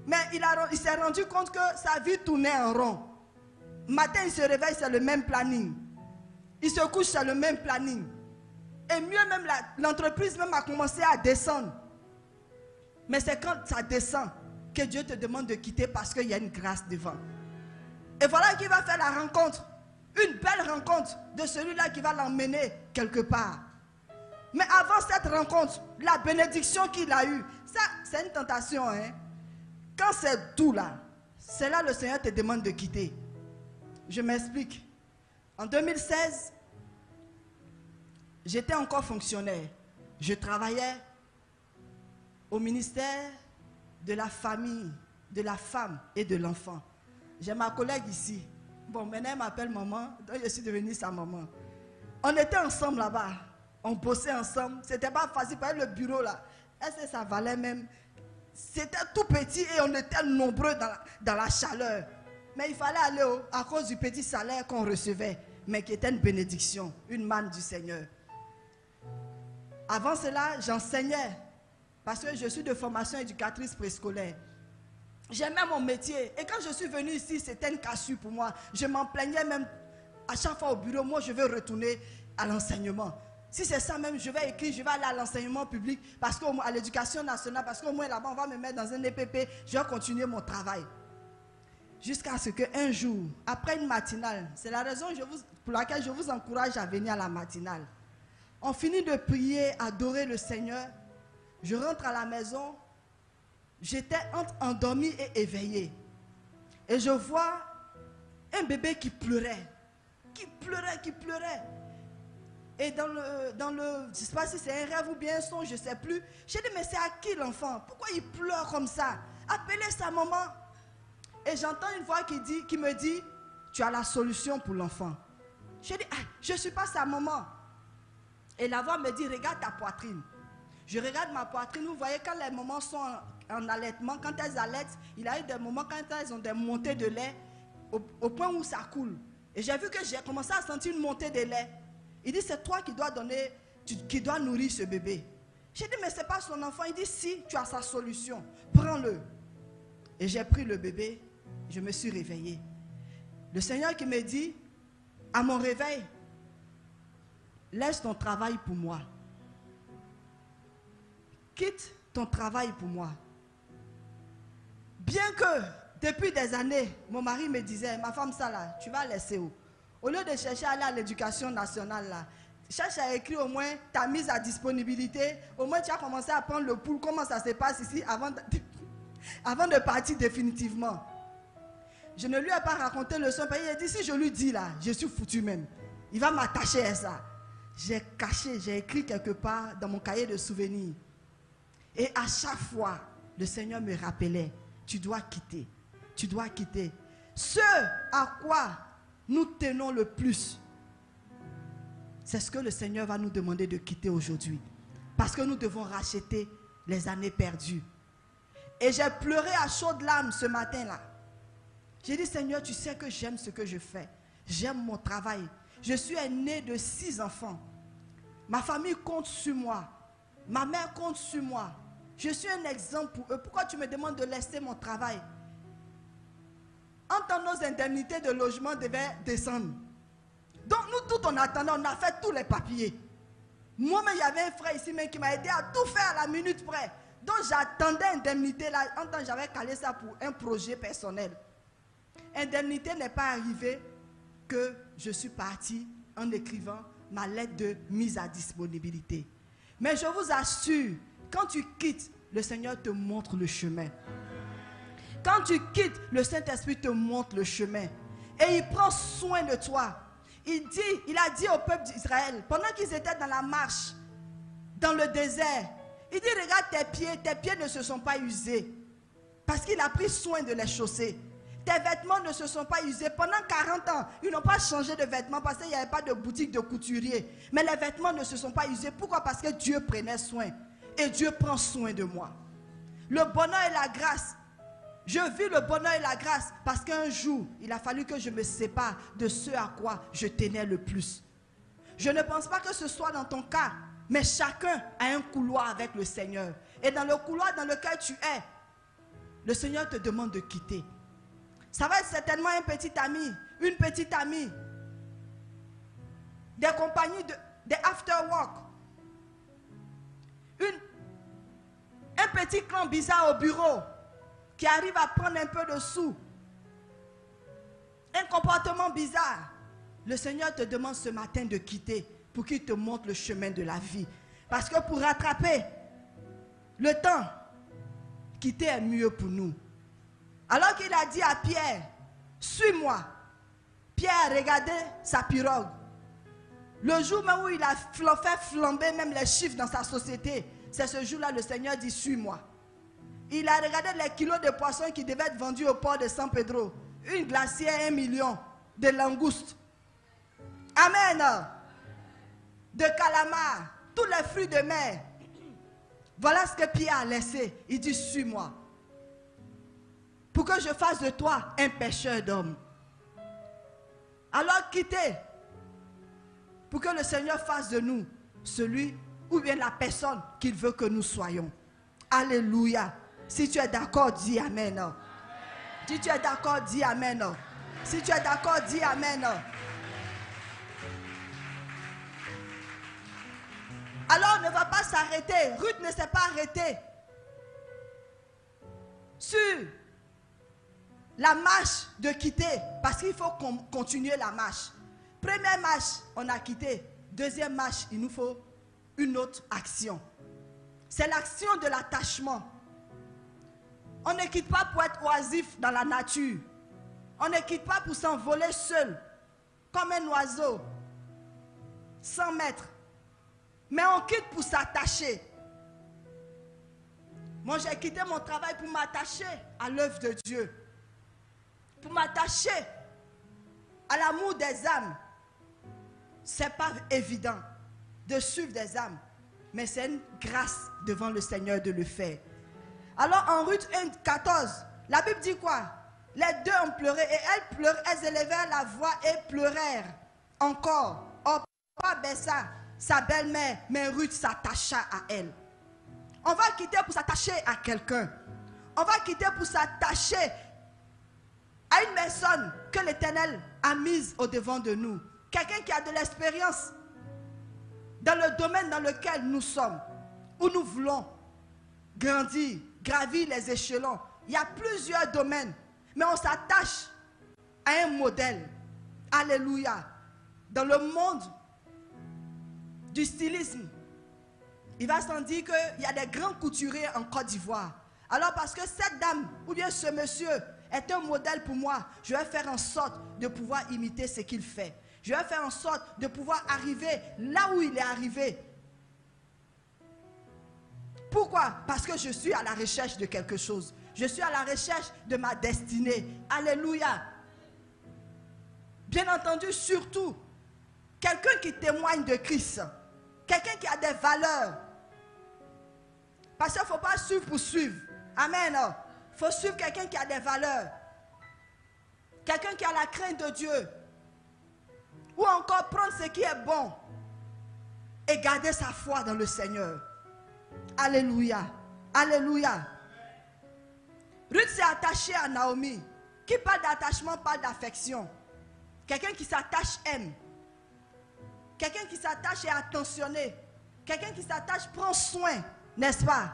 Mais il s'est rendu compte que sa vie tournait en rond. Matin, il se réveille, c'est le même planning. Il se couche, c'est le même planning. Et mieux même, l'entreprise même a commencé à descendre. Mais c'est quand ça descend que Dieu te demande de quitter parce qu'il y a une grâce devant. Et voilà qu'il va faire la rencontre. Une belle rencontre de celui-là qui va l'emmener quelque part. Mais avant cette rencontre, la bénédiction qu'il a eue, ça c'est une tentation. Hein? Quand c'est tout là, c'est là le Seigneur te demande de quitter. Je m'explique. En 2016, j'étais encore fonctionnaire. Je travaillais au ministère de la famille, de la femme et de l'enfant. J'ai ma collègue ici. Bon, maintenant elle m'appelle maman, donc je suis devenue sa maman. On était ensemble là-bas. On bossait ensemble. C'était pas facile, par le bureau là. Est-ce que ça valait même c'était tout petit et on était nombreux dans la chaleur. Mais il fallait aller à cause du petit salaire qu'on recevait, mais qui était une bénédiction, une manne du Seigneur. Avant cela, j'enseignais parce que je suis de formation éducatrice préscolaire. J'aimais mon métier et quand je suis venue ici, c'était une cassure pour moi. Je m'en plaignais même à chaque fois au bureau. Moi, je veux retourner à l'enseignement. Si c'est ça même, je vais écrire, je vais aller à l'enseignement public, parce qu'à l'éducation nationale, parce qu'au moins là-bas, on va me mettre dans un EPP, je vais continuer mon travail. Jusqu'à ce qu'un jour, après une matinale, c'est la raison pour laquelle je vous encourage à venir à la matinale. On finit de prier, adorer le Seigneur. Je rentre à la maison, j'étais entre endormie et éveillée. Et je vois un bébé qui pleurait. Et je ne sais pas si c'est un rêve ou bien un son, je ne sais plus. J'ai dit, mais c'est à qui l'enfant? Pourquoi il pleure comme ça? Appelez sa maman. Et j'entends une voix qui me dit, tu as la solution pour l'enfant. J'ai dit, je ne suis pas sa maman. Et la voix me dit, regarde ta poitrine. Je regarde ma poitrine, vous voyez, quand les mamans sont en allaitement, quand elles allaitent, il y a eu des moments quand elles ont des montées de lait au point où ça coule. Et j'ai vu que j'ai commencé à sentir une montée de lait. Il dit, c'est toi qui dois nourrir ce bébé. J'ai dit, mais ce n'est pas son enfant. Il dit, si, tu as sa solution, prends-le. Et j'ai pris le bébé, je me suis réveillée. Le Seigneur qui me dit, à mon réveil, laisse ton travail pour moi. Quitte ton travail pour moi. Bien que, depuis des années, mon mari me disait, ma femme, ça là, tu vas laisser où? Au lieu de chercher à aller à l'éducation nationale là, cherche à écrire au moins ta mise à disponibilité. Au moins tu as commencé à prendre le pouls, comment ça se passe ici avant de partir définitivement. Je ne lui ai pas raconté le son, parce qu'il a dit, si je lui dis là, je suis foutu même. Il va m'attacher à ça. J'ai caché, j'ai écrit quelque part dans mon cahier de souvenirs. Et à chaque fois, le Seigneur me rappelait, tu dois quitter. Tu dois quitter. Ce à quoi nous tenons le plus, c'est ce que le Seigneur va nous demander de quitter aujourd'hui. Parce que nous devons racheter les années perdues. Et j'ai pleuré à chaudes larmes ce matin-là. J'ai dit, Seigneur, tu sais que j'aime ce que je fais. J'aime mon travail. Je suis aîné de 6 enfants. Ma famille compte sur moi. Ma mère compte sur moi. Je suis un exemple pour eux. Pourquoi tu me demandes de laisser mon travail? En temps, nos indemnités de logement devaient descendre. Donc nous, tout en attendant, on a fait tous les papiers. Moi-même, il y avait un frère ici même qui m'a aidé à tout faire à la minute près. Donc j'attendais indemnité là. En temps, j'avais calé ça pour un projet personnel. Indemnité n'est pas arrivée que je suis partie en écrivant ma lettre de mise à disponibilité. Mais je vous assure, quand tu quittes, le Seigneur te montre le chemin. Quand tu quittes, le Saint-Esprit te montre le chemin. Et il prend soin de toi. Il a dit au peuple d'Israël, pendant qu'ils étaient dans la marche, dans le désert, il dit, regarde tes pieds ne se sont pas usés. Parce qu'il a pris soin de les chausser. Tes vêtements ne se sont pas usés. Pendant 40 ans, ils n'ont pas changé de vêtements parce qu'il n'y avait pas de boutique de couturier. Mais les vêtements ne se sont pas usés. Pourquoi? Parce que Dieu prenait soin. Et Dieu prend soin de moi. Le bonheur et la grâce. Je vis le bonheur et la grâce parce qu'un jour, il a fallu que je me sépare de ce à quoi je tenais le plus. Je ne pense pas que ce soit dans ton cas, mais chacun a un couloir avec le Seigneur. Et dans le couloir dans lequel tu es, le Seigneur te demande de quitter. Ça va être certainement un petit ami, une petite amie, des compagnies, des after-work, un petit clan bizarre au bureau qui arrive à prendre un peu de sous, un comportement bizarre. Le Seigneur te demande ce matin de quitter pour qu'il te montre le chemin de la vie. Parce que pour rattraper le temps, quitter est mieux pour nous. Alors qu'il a dit à Pierre, suis-moi. Pierre a regardé sa pirogue. Le jour même où il a fait flamber même les chiffres dans sa société, c'est ce jour-là le Seigneur dit, suis-moi. Il a regardé les kilos de poissons qui devaient être vendus au port de San Pedro. Une glacière, 1 million de langoustes. Amen. De calamars, tous les fruits de mer. Voilà ce que Pierre a laissé. Il dit, suis-moi. Pour que je fasse de toi un pêcheur d'hommes. Alors quittez. Pour que le Seigneur fasse de nous celui ou bien la personne qu'il veut que nous soyons. Alléluia. Si tu es d'accord, dis Amen. Si tu es d'accord, dis Amen. Si tu es d'accord, dis Amen. Alors on ne va pas s'arrêter. Ruth ne s'est pas arrêtée sur la marche de quitter, parce qu'il faut continuer la marche. Première marche, on a quitté. Deuxième marche, il nous faut une autre action. C'est l'action de l'attachement. On ne quitte pas pour être oisif dans la nature. On ne quitte pas pour s'envoler seul, comme un oiseau, sans maître. Mais on quitte pour s'attacher. Moi, j'ai quitté mon travail pour m'attacher à l'œuvre de Dieu. Pour m'attacher à l'amour des âmes. Ce n'est pas évident de suivre des âmes. Mais c'est une grâce devant le Seigneur de le faire. Alors en Ruth 1, 14, la Bible dit quoi? Les deux ont pleuré et elles élevèrent la voix et pleurèrent encore. Orpa baissa sa belle-mère, mais Ruth s'attacha à elle. On va quitter pour s'attacher à quelqu'un. On va quitter pour s'attacher à une personne que l'Éternel a mise au devant de nous. Quelqu'un qui a de l'expérience dans le domaine dans lequel nous sommes, où nous voulons grandir, gravir les échelons. Il y a plusieurs domaines, mais on s'attache à un modèle. Alléluia. Dans le monde du stylisme, il va sans dire qu'il y a des grands couturiers en Côte d'Ivoire. Alors parce que cette dame ou bien ce monsieur est un modèle pour moi, je vais faire en sorte de pouvoir imiter ce qu'il fait. Je vais faire en sorte de pouvoir arriver là où il est arrivé. Pourquoi? Parce que je suis à la recherche de quelque chose. Je suis à la recherche de ma destinée. Alléluia. Bien entendu, surtout, quelqu'un qui témoigne de Christ. Quelqu'un qui a des valeurs. Parce qu'il ne faut pas suivre pour suivre. Amen. Il faut suivre quelqu'un qui a des valeurs. Quelqu'un qui a la crainte de Dieu. Ou encore prendre ce qui est bon et garder sa foi dans le Seigneur. Alléluia. Alléluia. Ruth s'est attachée à Naomi. Qui parle d'attachement parle d'affection. Quelqu'un qui s'attache aime. Quelqu'un qui s'attache est attentionné. Quelqu'un qui s'attache prend soin, n'est-ce pas?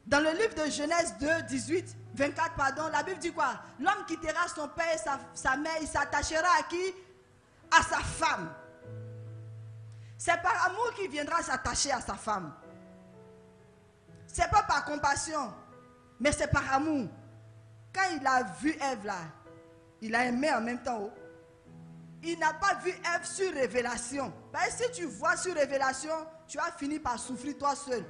Dans le livre de Genèse 2, 18, 24, pardon, la Bible dit quoi? L'homme quittera son père et sa mère, il s'attachera à qui? À sa femme. C'est par amour qu'il viendra s'attacher à sa femme. Ce n'est pas par compassion, mais c'est par amour. Quand il a vu Ève là, il a aimé en même temps. Il n'a pas vu Ève sur révélation. Parce que si tu vois sur révélation, tu vas finir par souffrir toi seul.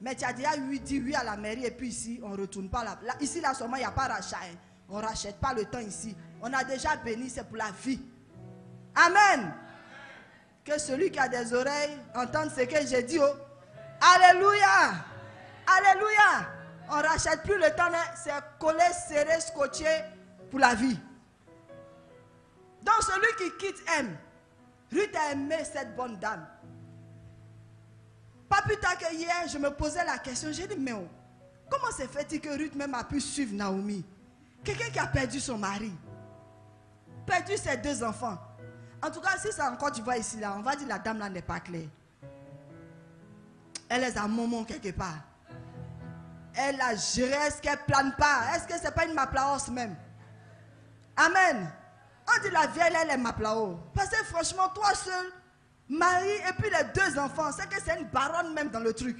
Mais tu as déjà dit oui à la mairie et puis ici, on ne retourne pas là. Ici, là, seulement, il n'y a pas rachat. Hein. On ne rachète pas le temps ici. On a déjà béni, c'est pour la vie. Amen. Que celui qui a des oreilles entende ce que j'ai dit. Oh. Alléluia. Alléluia. On ne rachète plus le temps. C'est collé, serré, scotché pour la vie. Donc celui qui quitte aime. Ruth a aimé cette bonne dame. Pas plus tard que hier, je me posais la question. J'ai dit, mais oh, comment se fait-il que Ruth même a pu suivre Naomi? Quelqu'un qui a perdu son mari. Perdu ses deux enfants. En tout cas, si c'est encore tu vois ici, là, on va dire la dame là n'est pas claire. Elle est à moment quelque part. Elle a géré, est-ce qu'elle plane pas? Est-ce que ce n'est pas une maplaos même? Amen. On dit la vieille, elle est maplao. Parce que franchement, toi seul, mari et puis les deux enfants, c'est que c'est une baronne même dans le truc.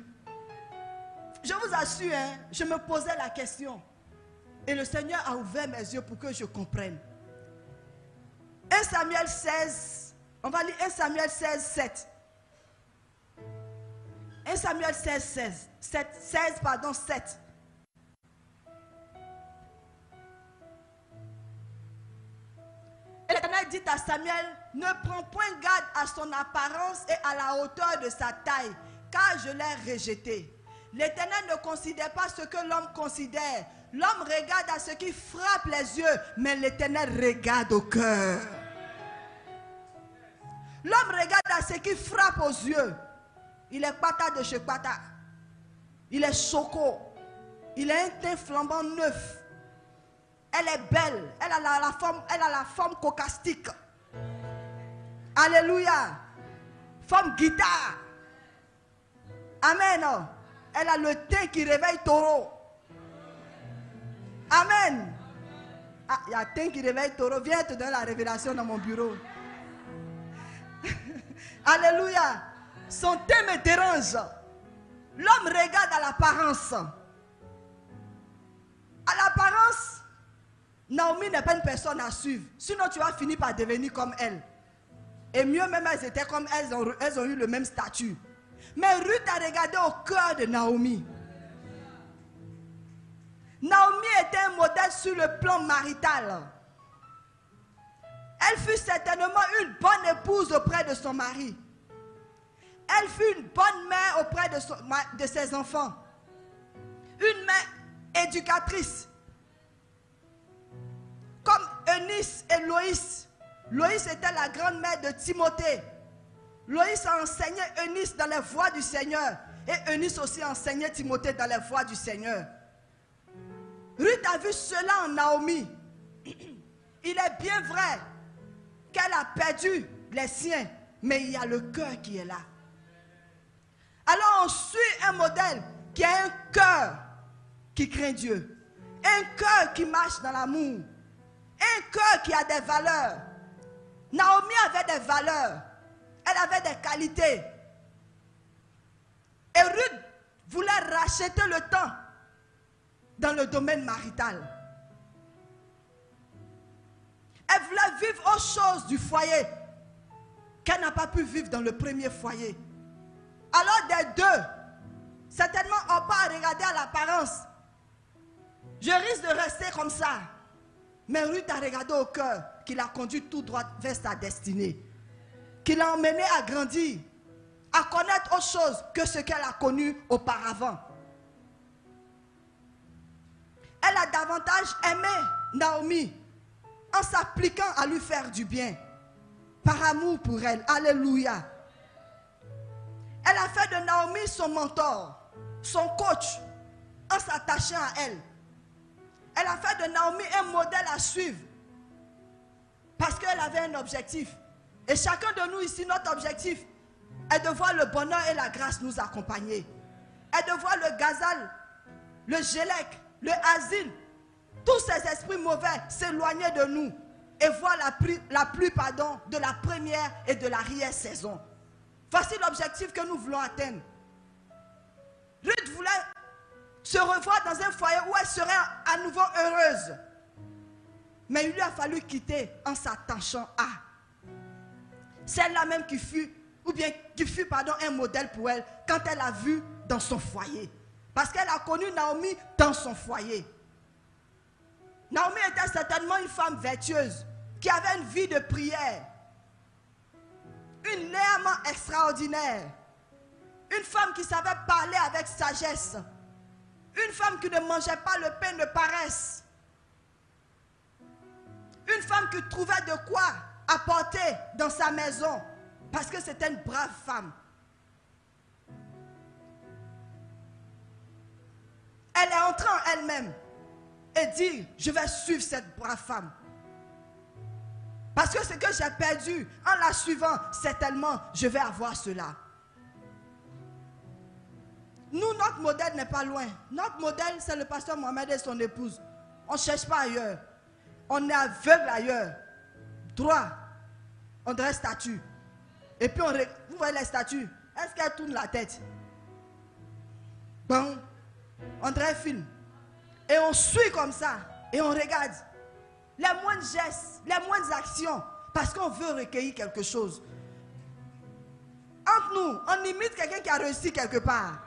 Je vous assure, hein, je me posais la question. Et le Seigneur a ouvert mes yeux pour que je comprenne. 1 Samuel 16, on va lire 1 Samuel 16, 7. 1 Samuel 16, 7. Et l'Éternel dit à Samuel, ne prends point garde à son apparence et à la hauteur de sa taille, car je l'ai rejeté. L'Éternel ne considère pas ce que l'homme considère. L'homme regarde à ce qui frappe les yeux, mais l'Éternel regarde au cœur. L'homme regarde à ce qui frappe aux yeux. Il est pata de chez pata. Il est choco. Il a un teint flambant neuf. Elle est belle. Elle a la forme caucastique. Alléluia. Forme guitare. Amen. Elle a le teint qui réveille taureau. Amen. Ah, il y a un teint qui réveille taureau. Viens te donner la révélation dans mon bureau. Alléluia. Son teint me dérange. L'homme regarde à l'apparence. À l'apparence, Naomi n'est pas une personne à suivre. Sinon, tu vas finir par devenir comme elle. Et mieux même, elles étaient comme elles ont eu le même statut. Mais Ruth a regardé au cœur de Naomi. Naomi était un modèle sur le plan marital. Elle fut certainement une bonne épouse auprès de son mari. Elle fut une bonne mère auprès de ses enfants. Une mère éducatrice. Comme Eunice et Loïs. Loïs était la grande-mère de Timothée. Loïs a enseigné Eunice dans les voies du Seigneur. Et Eunice aussi a enseigné Timothée dans les voies du Seigneur. Ruth a vu cela en Naomi. Il est bien vrai qu'elle a perdu les siens, mais il y a le cœur qui est là. Alors on suit un modèle qui a un cœur qui craint Dieu. Un cœur qui marche dans l'amour. Un cœur qui a des valeurs. Naomi avait des valeurs. Elle avait des qualités. Et Ruth voulait racheter le temps dans le domaine marital. Elle voulait vivre autre chose du foyer qu'elle n'a pas pu vivre dans le premier foyer. Alors des deux, certainement on n'a pas à regarder à l'apparence. Je risque de rester comme ça. Mais Ruth a regardé au cœur, qui l'a conduit tout droit vers sa destinée. Qui l'a emmené à grandir, à connaître autre chose que ce qu'elle a connu auparavant. Elle a davantage aimé Naomi en s'appliquant à lui faire du bien, par amour pour elle. Alléluia. Elle a fait de Naomi son mentor, son coach, en s'attachant à elle. Elle a fait de Naomi un modèle à suivre, parce qu'elle avait un objectif. Et chacun de nous ici, notre objectif est de voir le bonheur et la grâce nous accompagner. Et de voir le gazal, le gélec, le asile, tous ces esprits mauvais s'éloigner de nous et voir la pluie de la première et de l'arrière-saison. Voici l'objectif que nous voulons atteindre. Ruth voulait se revoir dans un foyer où elle serait à nouveau heureuse. Mais il lui a fallu quitter en s'attachant à celle-là même qui fut un modèle pour elle quand elle l'a vu dans son foyer. Parce qu'elle a connu Naomi dans son foyer. Naomi était certainement une femme vertueuse qui avait une vie de prière. Une légèrement extraordinaire. Une femme qui savait parler avec sagesse. Une femme qui ne mangeait pas le pain de paresse. Une femme qui trouvait de quoi apporter dans sa maison. Parce que c'était une brave femme. Elle est entrée en elle-même et dit, je vais suivre cette brave femme. Parce que ce que j'ai perdu en la suivant, certainement, je vais avoir cela. Nous, notre modèle n'est pas loin. Notre modèle, c'est le pasteur Mohamed et son épouse. On ne cherche pas ailleurs. On est aveugle ailleurs. Droit. On dirait statue. Et puis, vous voyez les statues. Est-ce qu'elles tournent la tête? Bon. On dirait film. Et on suit comme ça. Et on regarde. Les moindres gestes, les moindres actions. Parce qu'on veut recueillir quelque chose. Entre nous, on imite quelqu'un qui a réussi quelque part.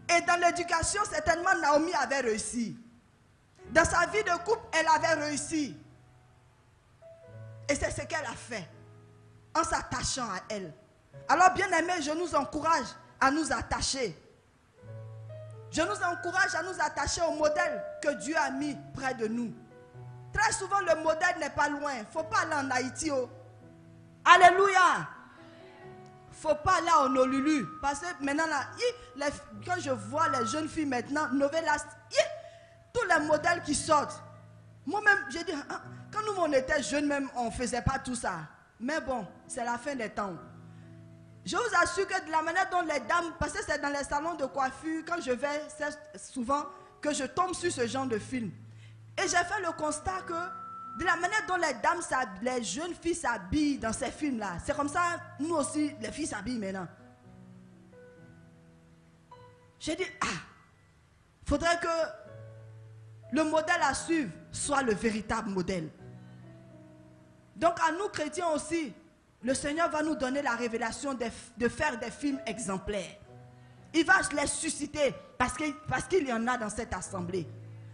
Et dans l'éducation, certainement, Naomi avait réussi. Dans sa vie de couple, elle avait réussi. Et c'est ce qu'elle a fait. En s'attachant à elle. Alors, bien aimés, je nous encourage à nous attacher. Je nous encourage à nous attacher au modèle que Dieu a mis près de nous. Très souvent, le modèle n'est pas loin. Il ne faut pas aller en Haïti. Oh. Alléluia. Il ne faut pas aller en Honolulu. Parce que maintenant, là, quand je vois les jeunes filles maintenant, Novelas, tous les modèles qui sortent. Moi-même, j'ai dit, quand nous on était jeunes, même, on ne faisait pas tout ça. Mais bon, c'est la fin des temps. Je vous assure que de la manière dont les dames, parce que c'est dans les salons de coiffure, quand je vais, c'est souvent que je tombe sur ce genre de film. Et j'ai fait le constat que de la manière dont les dames, les jeunes filles s'habillent dans ces films-là, c'est comme ça, nous aussi, les filles s'habillent maintenant. J'ai dit, il faudrait que le modèle à suivre soit le véritable modèle. Donc à nous chrétiens aussi, le Seigneur va nous donner la révélation de faire des films exemplaires. Il va les susciter parce qu'il y en a dans cette assemblée.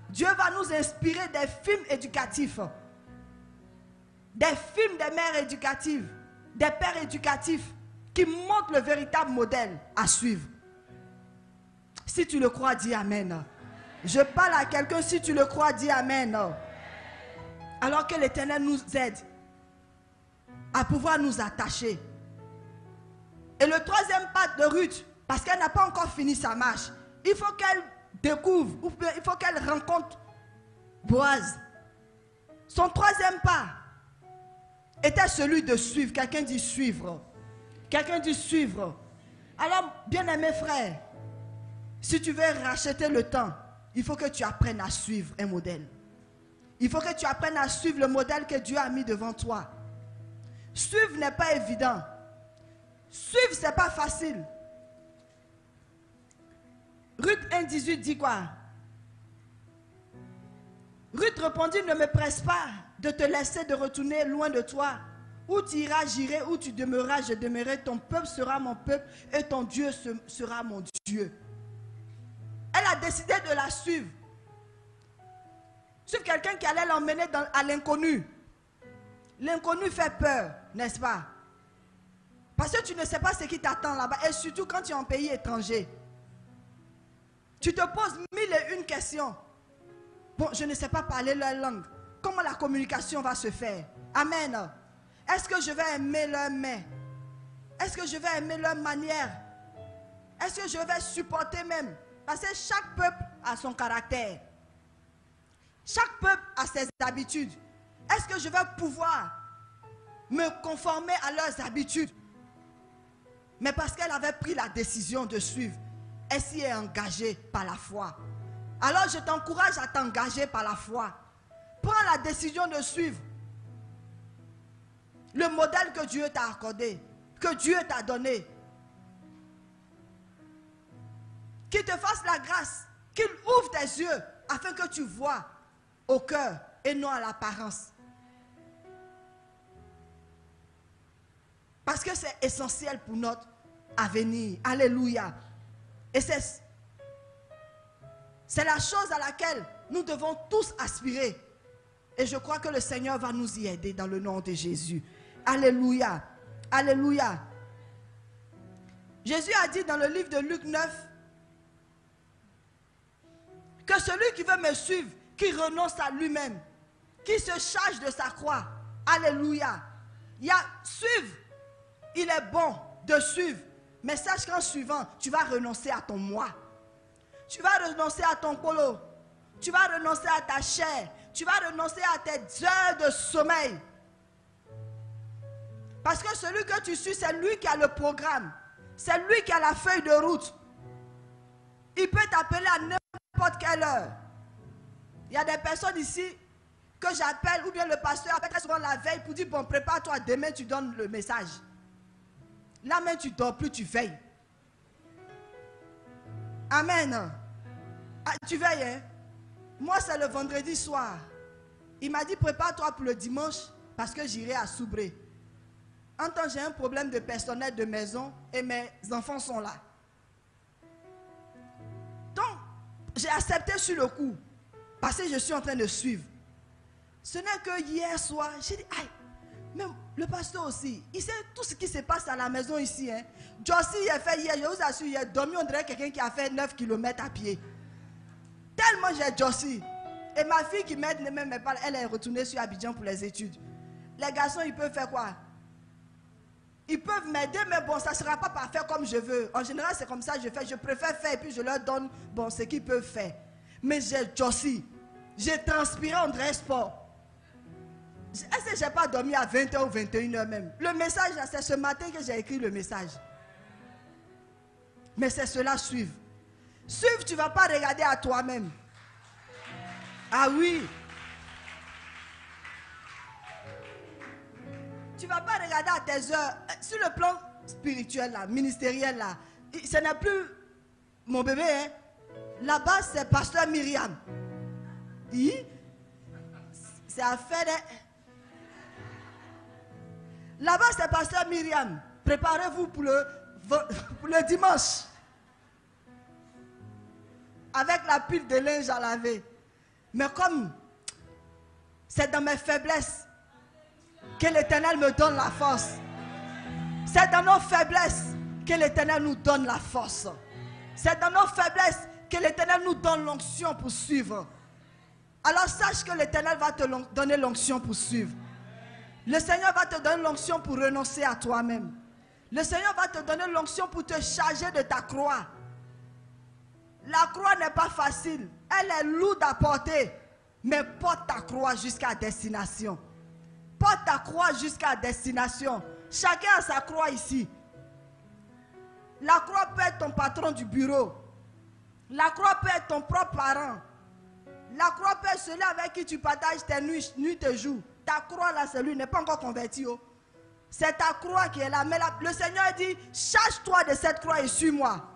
Dieu va nous inspirer des films éducatifs. Des films des mères éducatives, des pères éducatifs qui montrent le véritable modèle à suivre. Si tu le crois, dis Amen. Je parle à quelqu'un, si tu le crois, dis Amen. Alors que l'Éternel nous aide à pouvoir nous attacher. Et le troisième pas de Ruth, parce qu'elle n'a pas encore fini sa marche, il faut qu'elle découvre, ou il faut qu'elle rencontre Boaz. Son troisième pas était celui de suivre. Quelqu'un dit suivre. Quelqu'un dit suivre. Alors, bien-aimé frère, si tu veux racheter le temps, il faut que tu apprennes à suivre un modèle. Il faut que tu apprennes à suivre le modèle que Dieu a mis devant toi. Suivre n'est pas évident. Suivre, ce n'est pas facile. Ruth 1,18 dit quoi? Ruth répondit, ne me presse pas de te laisser de retourner loin de toi. Où tu iras, j'irai, où tu demeureras, je demeurerai. Ton peuple sera mon peuple et ton Dieu sera mon Dieu. Elle a décidé de la suivre. Suivre quelqu'un qui allait l'emmener à l'inconnu. L'inconnu fait peur, n'est-ce pas? Parce que tu ne sais pas ce qui t'attend là-bas. Et surtout quand tu es en pays étranger. Tu te poses mille et une questions. Bon, je ne sais pas parler leur langue. Comment la communication va se faire? Amen. Est-ce que je vais aimer leur main? Est-ce que je vais aimer leur manière? Est-ce que je vais supporter même? Parce que chaque peuple a son caractère. Chaque peuple a ses habitudes. Est-ce que je vais pouvoir me conformer à leurs habitudes? Mais parce qu'elle avait pris la décision de suivre, elle s'y est engagée par la foi. Alors je t'encourage à t'engager par la foi. Prends la décision de suivre le modèle que Dieu t'a accordé, que Dieu t'a donné. Qu'il te fasse la grâce, qu'il ouvre tes yeux afin que tu vois au cœur et non à l'apparence. Parce que c'est essentiel pour notre avenir. Alléluia. Et c'est la chose à laquelle nous devons tous aspirer. Et je crois que le Seigneur va nous y aider dans le nom de Jésus. Alléluia. Alléluia. Jésus a dit dans le livre de Luc 9 que celui qui veut me suivre, qui renonce à lui-même, qui se charge de sa croix. Alléluia. Il y a suivre. Il est bon de suivre. Mais sache qu'en suivant, tu vas renoncer à ton moi. Tu vas renoncer à ton colo. Tu vas renoncer à ta chair. Tu vas renoncer à tes heures de sommeil. Parce que celui que tu suis, c'est lui qui a le programme. C'est lui qui a la feuille de route. Il peut t'appeler à n'importe quelle heure. Il y a des personnes ici que j'appelle, ou bien le pasteur appelle très souvent la veille pour dire, bon, prépare-toi, demain tu donnes le message. Là même tu ne dors plus, tu veilles. Amen. Ah, tu veilles, hein? Moi c'est le vendredi soir. Il m'a dit, prépare-toi pour le dimanche parce que j'irai à Soubré. En tant que j'ai un problème de personnel de maison et mes enfants sont là. Donc, j'ai accepté sur le coup parce que je suis en train de suivre. Ce n'est que hier soir, j'ai dit, aïe, mais Le pasteur aussi, il sait tout ce qui se passe à la maison ici. Hein. Josie, il a fait hier, je vous assure, il a dormi, on dirait quelqu'un qui a fait 9 km à pied. Tellement j'ai Josie. Et ma fille qui m'aide, elle est retournée sur Abidjan pour les études. Les garçons, ils peuvent faire quoi? Ils peuvent m'aider, mais bon, ça ne sera pas parfait comme je veux. En général, c'est comme ça que je fais. Je préfère faire et puis je leur donne bon, ce qu'ils peuvent faire. Mais j'ai Josie. J'ai transpiré en dress sport. Est-ce que je n'ai pas dormi à 20h ou 21h même? Le message, c'est ce matin que j'ai écrit le message. Mais c'est cela, suivre. Suivre, tu ne vas pas regarder à toi-même. Ah oui. Tu ne vas pas regarder à tes heures. Sur le plan spirituel, là, ministériel, là, ce n'est plus mon bébé. Hein. Là-bas, c'est pasteur Myriam. C'est affaire de... Là-bas, c'est pasteur Myriam. Préparez-vous pour le dimanche. Avec la pile de linge à laver. Mais comme c'est dans mes faiblesses que l'Éternel me donne la force. C'est dans nos faiblesses que l'Éternel nous donne la force. C'est dans nos faiblesses que l'Éternel nous donne l'onction pour suivre. Alors sache que l'Éternel va te donner l'onction pour suivre. Le Seigneur va te donner l'onction pour renoncer à toi-même. Le Seigneur va te donner l'onction pour te charger de ta croix. La croix n'est pas facile. Elle est lourde à porter. Mais porte ta croix jusqu'à destination. Porte ta croix jusqu'à destination. Chacun a sa croix ici. La croix peut être ton patron du bureau. La croix peut être ton propre parent. La croix peut être celui avec qui tu partages tes nuits et jours. Ta croix là, c'est lui, n'est pas encore converti. Oh. C'est ta croix qui est là. Mais le Seigneur dit, charge-toi de cette croix et suis-moi.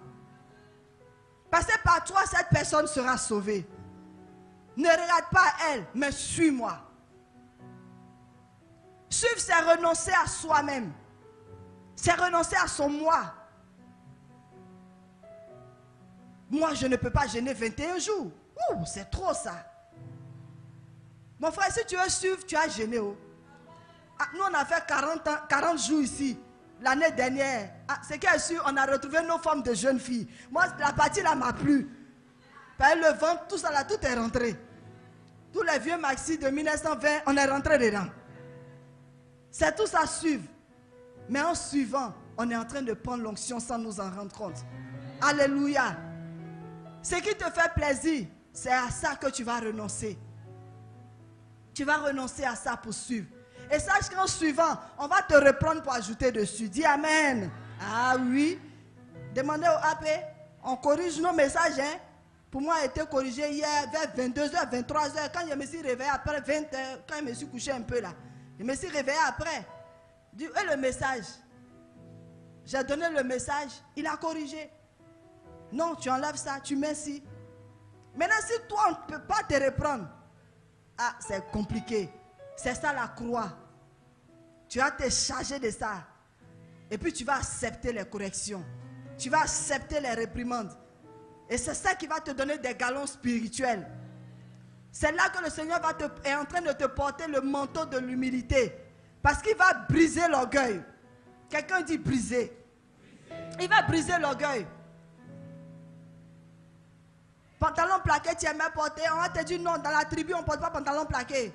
Parce que par toi, cette personne sera sauvée. Ne regarde pas elle, mais suis-moi. Suivre, c'est renoncer à soi-même. C'est renoncer à son moi. Moi, je ne peux pas jeûner 21 jours. Ouh, c'est trop ça. Mon frère, si tu veux suivre, tu as jeûné. Oh. Ah, nous, on a fait 40 jours ici, l'année dernière. Ah, c'est qu'à sûr, on a retrouvé nos formes de jeunes filles. Moi, la partie là m'a plu. Le ventre, tout ça là, tout est rentré. Tous les vieux maxi de 1920, on est rentré dedans. C'est tout ça suivre. Mais en suivant, on est en train de prendre l'onction sans nous en rendre compte. Alléluia. Ce qui te fait plaisir, c'est à ça que tu vas renoncer. Tu vas renoncer à ça pour suivre. Et sache qu'en suivant, on va te reprendre pour ajouter dessus. Dis Amen. Ah oui. Demandez au AP. On corrige nos messages. Hein. Pour moi, a été corrigé hier vers 22h, 23h. Quand je me suis réveillé après 20h, quand je me suis couché un peu là. Je me suis réveillé après. Et le message. J'ai donné le message. Il a corrigé. Non, tu enlèves ça, tu mets ci. Maintenant, si toi, on ne peut pas te reprendre. Ah, c'est compliqué. C'est ça la croix. Tu vas te charger de ça. Et puis tu vas accepter les corrections. Tu vas accepter les réprimandes. Et c'est ça qui va te donner des galons spirituels. C'est là que le Seigneur est en train de te porter le manteau de l'humilité. Parce qu'il va briser l'orgueil. Quelqu'un dit briser. Il va briser l'orgueil. Pantalon plaqué, tu aimes porter. On va te dire non, dans la tribu, on ne porte pas pantalon plaqué.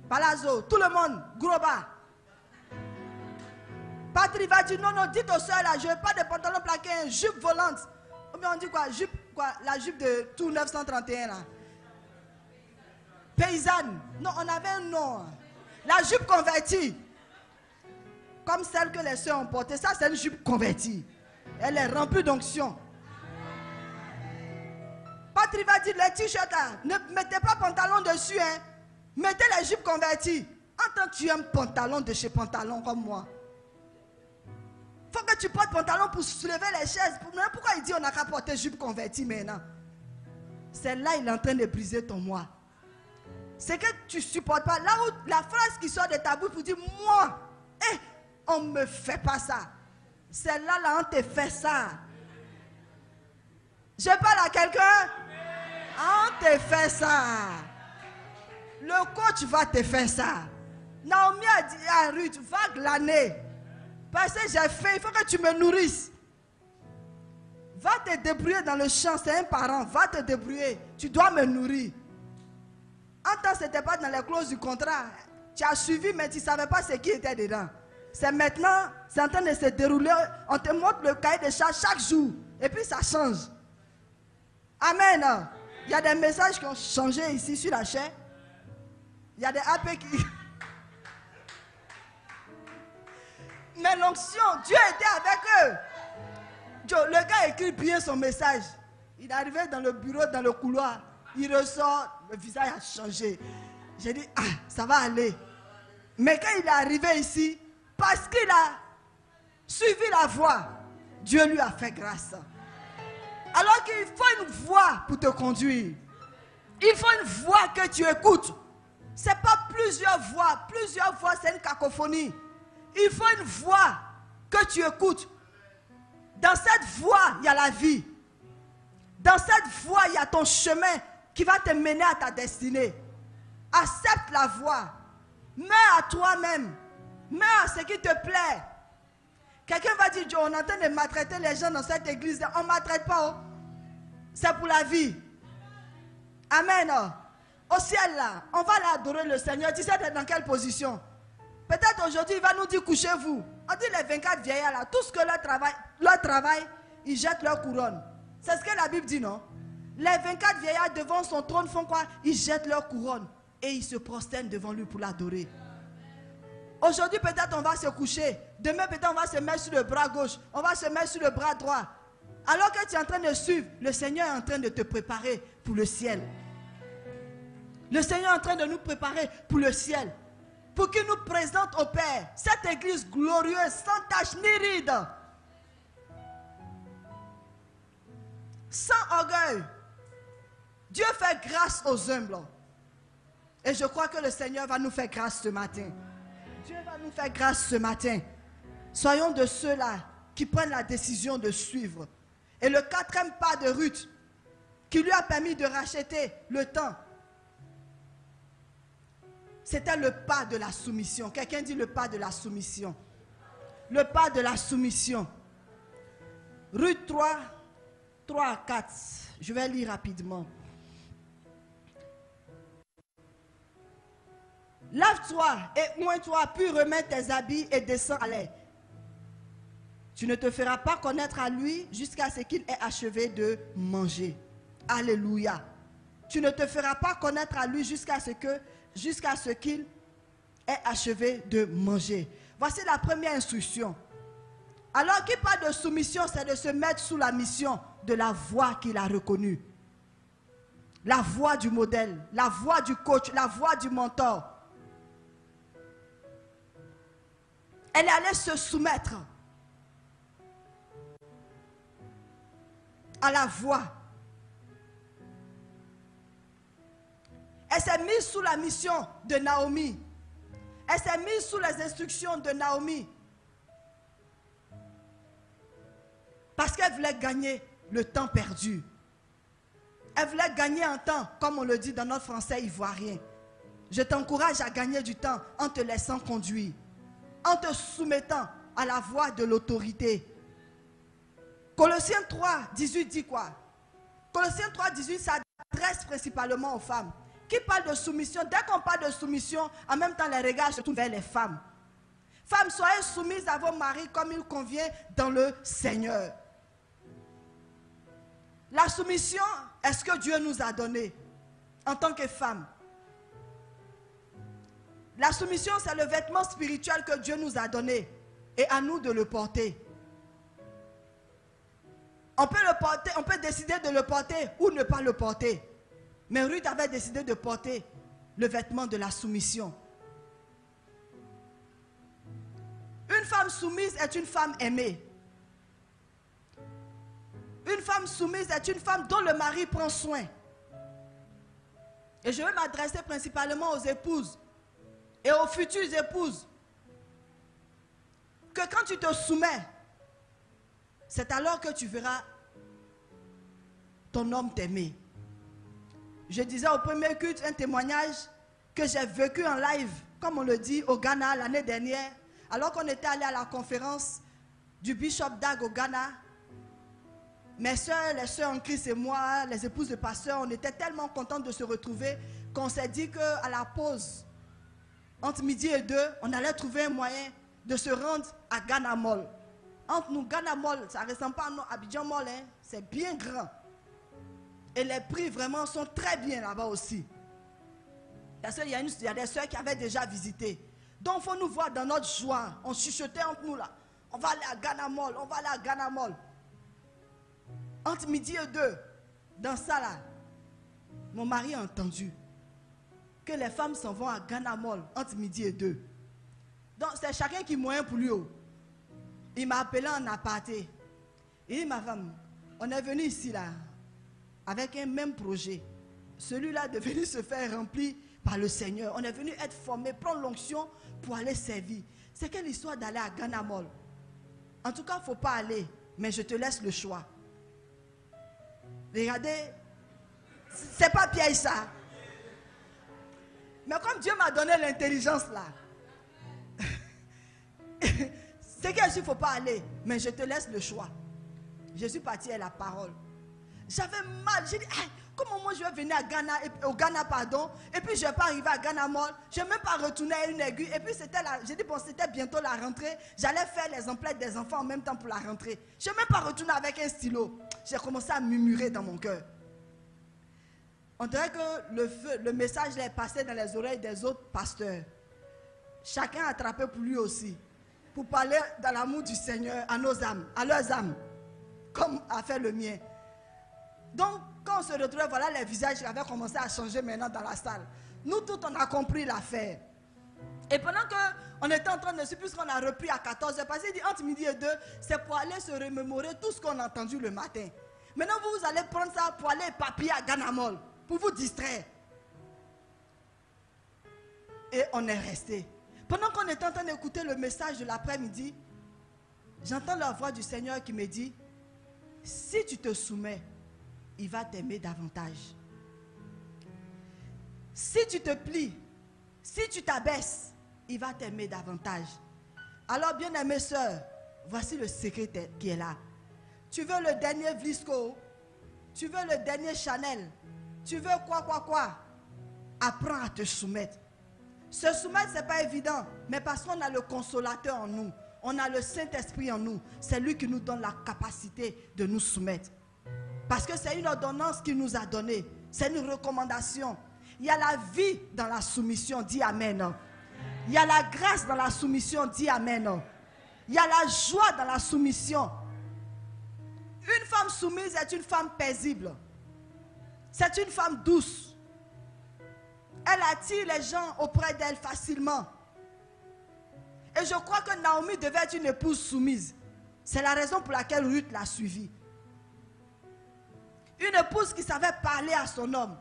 Palazzo, tout le monde, gros bas. Patrick va dire non, dites aux soeurs là, je veux pas de pantalon plaqué, jupe volante. Ou bien on dit quoi, jupe, quoi, la jupe de tout 931 là. Paysanne. Non, on avait un nom. La jupe convertie. Comme celle que les soeurs ont portée. Ça, c'est une jupe convertie. Elle est remplie d'onction. Patrick va dire les t-shirts là, ne mettez pas pantalon dessus, hein. Mettez les jupes converties. En tant que tu aimes pantalon de chez pantalon comme moi. Il faut que tu portes pantalon pour soulever les chaises. Pourquoi il dit on n'a qu'à porter jupe convertie maintenant? C'est là il est en train de briser ton moi. C'est que tu ne supportes pas. Là où la phrase qui sort de ta bouche pour dire moi, on ne me fait pas ça. C'est là on te fait ça. Je parle à quelqu'un. On te fait ça. Le coach va te faire ça. Naomi a dit à Ruth, va glaner. Parce que j'ai faim, il faut que tu me nourrisses. Va te débrouiller dans le champ, c'est un parent, va te débrouiller. Tu dois me nourrir. En temps, ce n'était pas dans les clauses du contrat. Tu as suivi, mais tu ne savais pas ce qui était dedans. C'est maintenant, c'est en train de se dérouler. On te montre le cahier de charges chaque jour. Et puis ça change. Amen. Il y a des messages qui ont changé ici sur la chaîne. Il y a des AP qui... Mais l'onction, Dieu était avec eux. Le gars écrit bien son message. Il est arrivé dans le bureau, dans le couloir. Il ressort, le visage a changé. J'ai dit, ah, ça va aller. Mais quand il est arrivé ici, parce qu'il a suivi la voie, Dieu lui a fait grâce. Alors qu'il faut une voie pour te conduire. Il faut une voie que tu écoutes. Ce n'est pas plusieurs voix. Plusieurs voix, c'est une cacophonie. Il faut une voix que tu écoutes. Dans cette voie, il y a la vie. Dans cette voie, il y a ton chemin qui va te mener à ta destinée. Accepte la voie. Mets à toi-même. Mets à ce qui te plaît. Quelqu'un va dire, on est en train de maltraiter les gens dans cette église. On ne maltraite pas. Oh. C'est pour la vie. Amen. Au ciel là, on va aller adorer le Seigneur. Tu sais dans quelle position? Peut-être aujourd'hui, il va nous dire, couchez-vous. On dit les 24 vieillards là, tout ce que leur travail, ils jettent leur couronne. C'est ce que la Bible dit, non? Les 24 vieillards devant son trône font quoi? Ils jettent leur couronne et ils se prosternent devant lui pour l'adorer. Aujourd'hui, peut-être on va se coucher. Demain, peut-être on va se mettre sur le bras gauche. On va se mettre sur le bras droit. Alors que tu es en train de suivre, le Seigneur est en train de te préparer pour le ciel. Le Seigneur est en train de nous préparer pour le ciel. Pour qu'il nous présente au Père cette église glorieuse, sans tache ni ride. Sans orgueil. Dieu fait grâce aux humbles. Et je crois que le Seigneur va nous faire grâce ce matin. Dieu va nous faire grâce ce matin. Soyons de ceux-là qui prennent la décision de suivre. Et le quatrième pas de Ruth, qui lui a permis de racheter le temps, c'était le pas de la soumission. Quelqu'un dit le pas de la soumission. Le pas de la soumission. Ruth 3 à 4. Je vais lire rapidement. Lave-toi et oins-toi, puis remets tes habits et descends à l'air. Tu ne te feras pas connaître à lui jusqu'à ce qu'il ait achevé de manger. Alléluia. Tu ne te feras pas connaître à lui jusqu'à ce qu'il ait achevé de manger. Voici la première instruction. Alors qu'il parle de soumission, c'est de se mettre sous la mission de la voie qu'il a reconnue. La voie du modèle, la voie du coach, la voie du mentor. Elle est allée se soumettre à la voie. Elle s'est mise sous la mission de Naomi. Elle s'est mise sous les instructions de Naomi. Parce qu'elle voulait gagner le temps perdu. Elle voulait gagner un temps, comme on le dit dans notre français ivoirien. Je t'encourage à gagner du temps en te laissant conduire. En te soumettant à la voie de l'autorité. Colossiens 3, 18 dit quoi? Colossiens 3, 18 s'adresse principalement aux femmes. Qui parle de soumission? Dès qu'on parle de soumission, en même temps les regards se tournent vers les femmes. Femmes, soyez soumises à vos maris comme il convient dans le Seigneur. La soumission est ce que Dieu nous a donné en tant que femmes. La soumission, c'est le vêtement spirituel que Dieu nous a donné et à nous de le porter. On peut le porter, on peut décider de le porter ou ne pas le porter. Mais Ruth avait décidé de porter le vêtement de la soumission. Une femme soumise est une femme aimée. Une femme soumise est une femme dont le mari prend soin. Et je vais m'adresser principalement aux épouses et aux futures épouses. Que quand tu te soumets, c'est alors que tu verras ton homme t'aimer. Je disais au premier culte un témoignage que j'ai vécu en live comme on le dit, au Ghana l'année dernière, alors qu'on était allé à la conférence du Bishop Dag au Ghana. Mes soeurs, les soeurs en Christ et moi, les épouses de pasteurs, on était tellement contents de se retrouver qu'on s'est dit qu'à la pause, entre midi et 2, on allait trouver un moyen de se rendre à Ghana Mall. Entre nous, Ghana Mall, ça ne ressemble pas à Abidjan Mall, hein, c'est bien grand. Et les prix vraiment sont très bien là-bas aussi. Parce qu'il y a des soeurs qui avaient déjà visité. Donc il faut nous voir dans notre joie. On chuchotait entre nous là. On va aller à Ghana Mall, on va aller à Ghana Mall. Entre midi et 2, dans ça là, mon mari a entendu que les femmes s'en vont à Ghana Mall entre midi et 2. Donc c'est chacun qui moyen pour lui. Il m'a appelé en aparté. Il dit, ma femme, on est venu ici là, avec un même projet. Celui-là est venu se faire remplir par le Seigneur. On est venu être formé, prendre l'onction pour aller servir. C'est quelle histoire d'aller à Ghana Mall? En tout cas, il ne faut pas aller, mais je te laisse le choix. Regardez, c'est pas piège ça. Mais comme Dieu m'a donné l'intelligence là, c'est qu'il ne faut pas aller, mais je te laisse le choix. Je suis parti à la parole. J'avais mal, j'ai dit, comment moi je vais venir à Ghana, au Ghana pardon, et puis je ne vais pas arriver à Ghana Mall, je ne vais même pas retourner à une aiguille, et puis j'ai dit bon c'était bientôt la rentrée, j'allais faire les emplettes des enfants en même temps pour la rentrée. Je ne vais même pas retourner avec un stylo. J'ai commencé à murmurer dans mon cœur. On dirait que le message est passé dans les oreilles des autres pasteurs. Chacun a attrapé pour lui aussi, pour parler dans l'amour du Seigneur à nos âmes, à leurs âmes, comme a fait le mien. Donc, quand on se retrouvait, voilà les visages qui avaient commencé à changer maintenant dans la salle. Nous tous, on a compris l'affaire. Et pendant qu'on était en train de suivre, puisqu'on a repris à 14h, parce qu'il dit entre midi et 2, c'est pour aller se remémorer tout ce qu'on a entendu le matin. Maintenant, vous allez prendre ça pour aller papiller à Ghana Mall, pour vous distraire. Et on est resté. Pendant qu'on était en train d'écouter le message de l'après-midi, j'entends la voix du Seigneur qui me dit, si tu te soumets, il va t'aimer davantage. Si tu te plies, si tu t'abaisses, il va t'aimer davantage. Alors, bien-aimées sœurs, voici le secret qui est là. Tu veux le dernier Vlisco, tu veux le dernier Chanel, tu veux quoi. Apprends à te soumettre. Se soumettre, ce n'est pas évident, mais parce qu'on a le consolateur en nous, on a le Saint-Esprit en nous, c'est lui qui nous donne la capacité de nous soumettre. Parce que c'est une ordonnance qu'il nous a donnée. C'est une recommandation. Il y a la vie dans la soumission, dis Amen. Il y a la grâce dans la soumission, dis Amen. Il y a la joie dans la soumission. Une femme soumise est une femme paisible. C'est une femme douce. Elle attire les gens auprès d'elle facilement. Et je crois que Naomi devait être une épouse soumise. C'est la raison pour laquelle Ruth l'a suivie. Une épouse qui savait parler à son homme.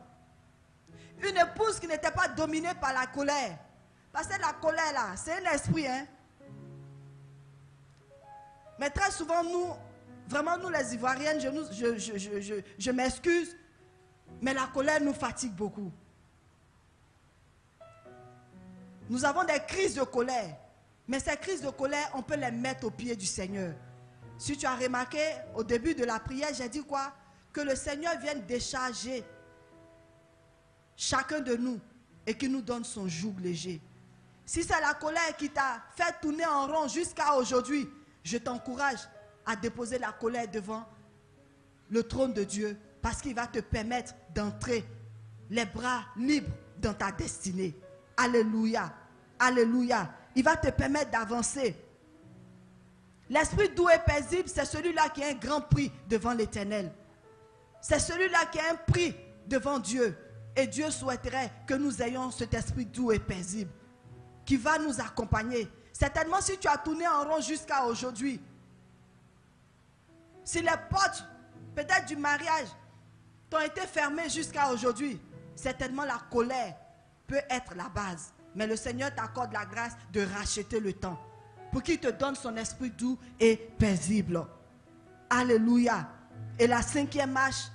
Une épouse qui n'était pas dominée par la colère. Parce que la colère là, c'est un esprit. Hein? Mais très souvent, nous, vraiment nous les Ivoiriennes, je m'excuse, mais la colère nous fatigue beaucoup. Nous avons des crises de colère. Mais ces crises de colère, on peut les mettre aux pieds du Seigneur. Si tu as remarqué, au début de la prière, j'ai dit quoi? Que le Seigneur vienne décharger chacun de nous et qu'il nous donne son joug léger. Si c'est la colère qui t'a fait tourner en rond jusqu'à aujourd'hui, je t'encourage à déposer la colère devant le trône de Dieu parce qu'il va te permettre d'entrer les bras libres dans ta destinée. Alléluia, alléluia. Il va te permettre d'avancer. L'esprit doux et paisible, c'est celui-là qui a un grand prix devant l'Éternel. C'est celui-là qui a un prix devant Dieu. Et Dieu souhaiterait que nous ayons cet esprit doux et paisible qui va nous accompagner. Certainement, si tu as tourné en rond jusqu'à aujourd'hui, si les portes, peut-être du mariage, t'ont été fermées jusqu'à aujourd'hui, certainement la colère peut être la base. Mais le Seigneur t'accorde la grâce de racheter le temps pour qu'il te donne son esprit doux et paisible. Alléluia. Et la cinquième marche,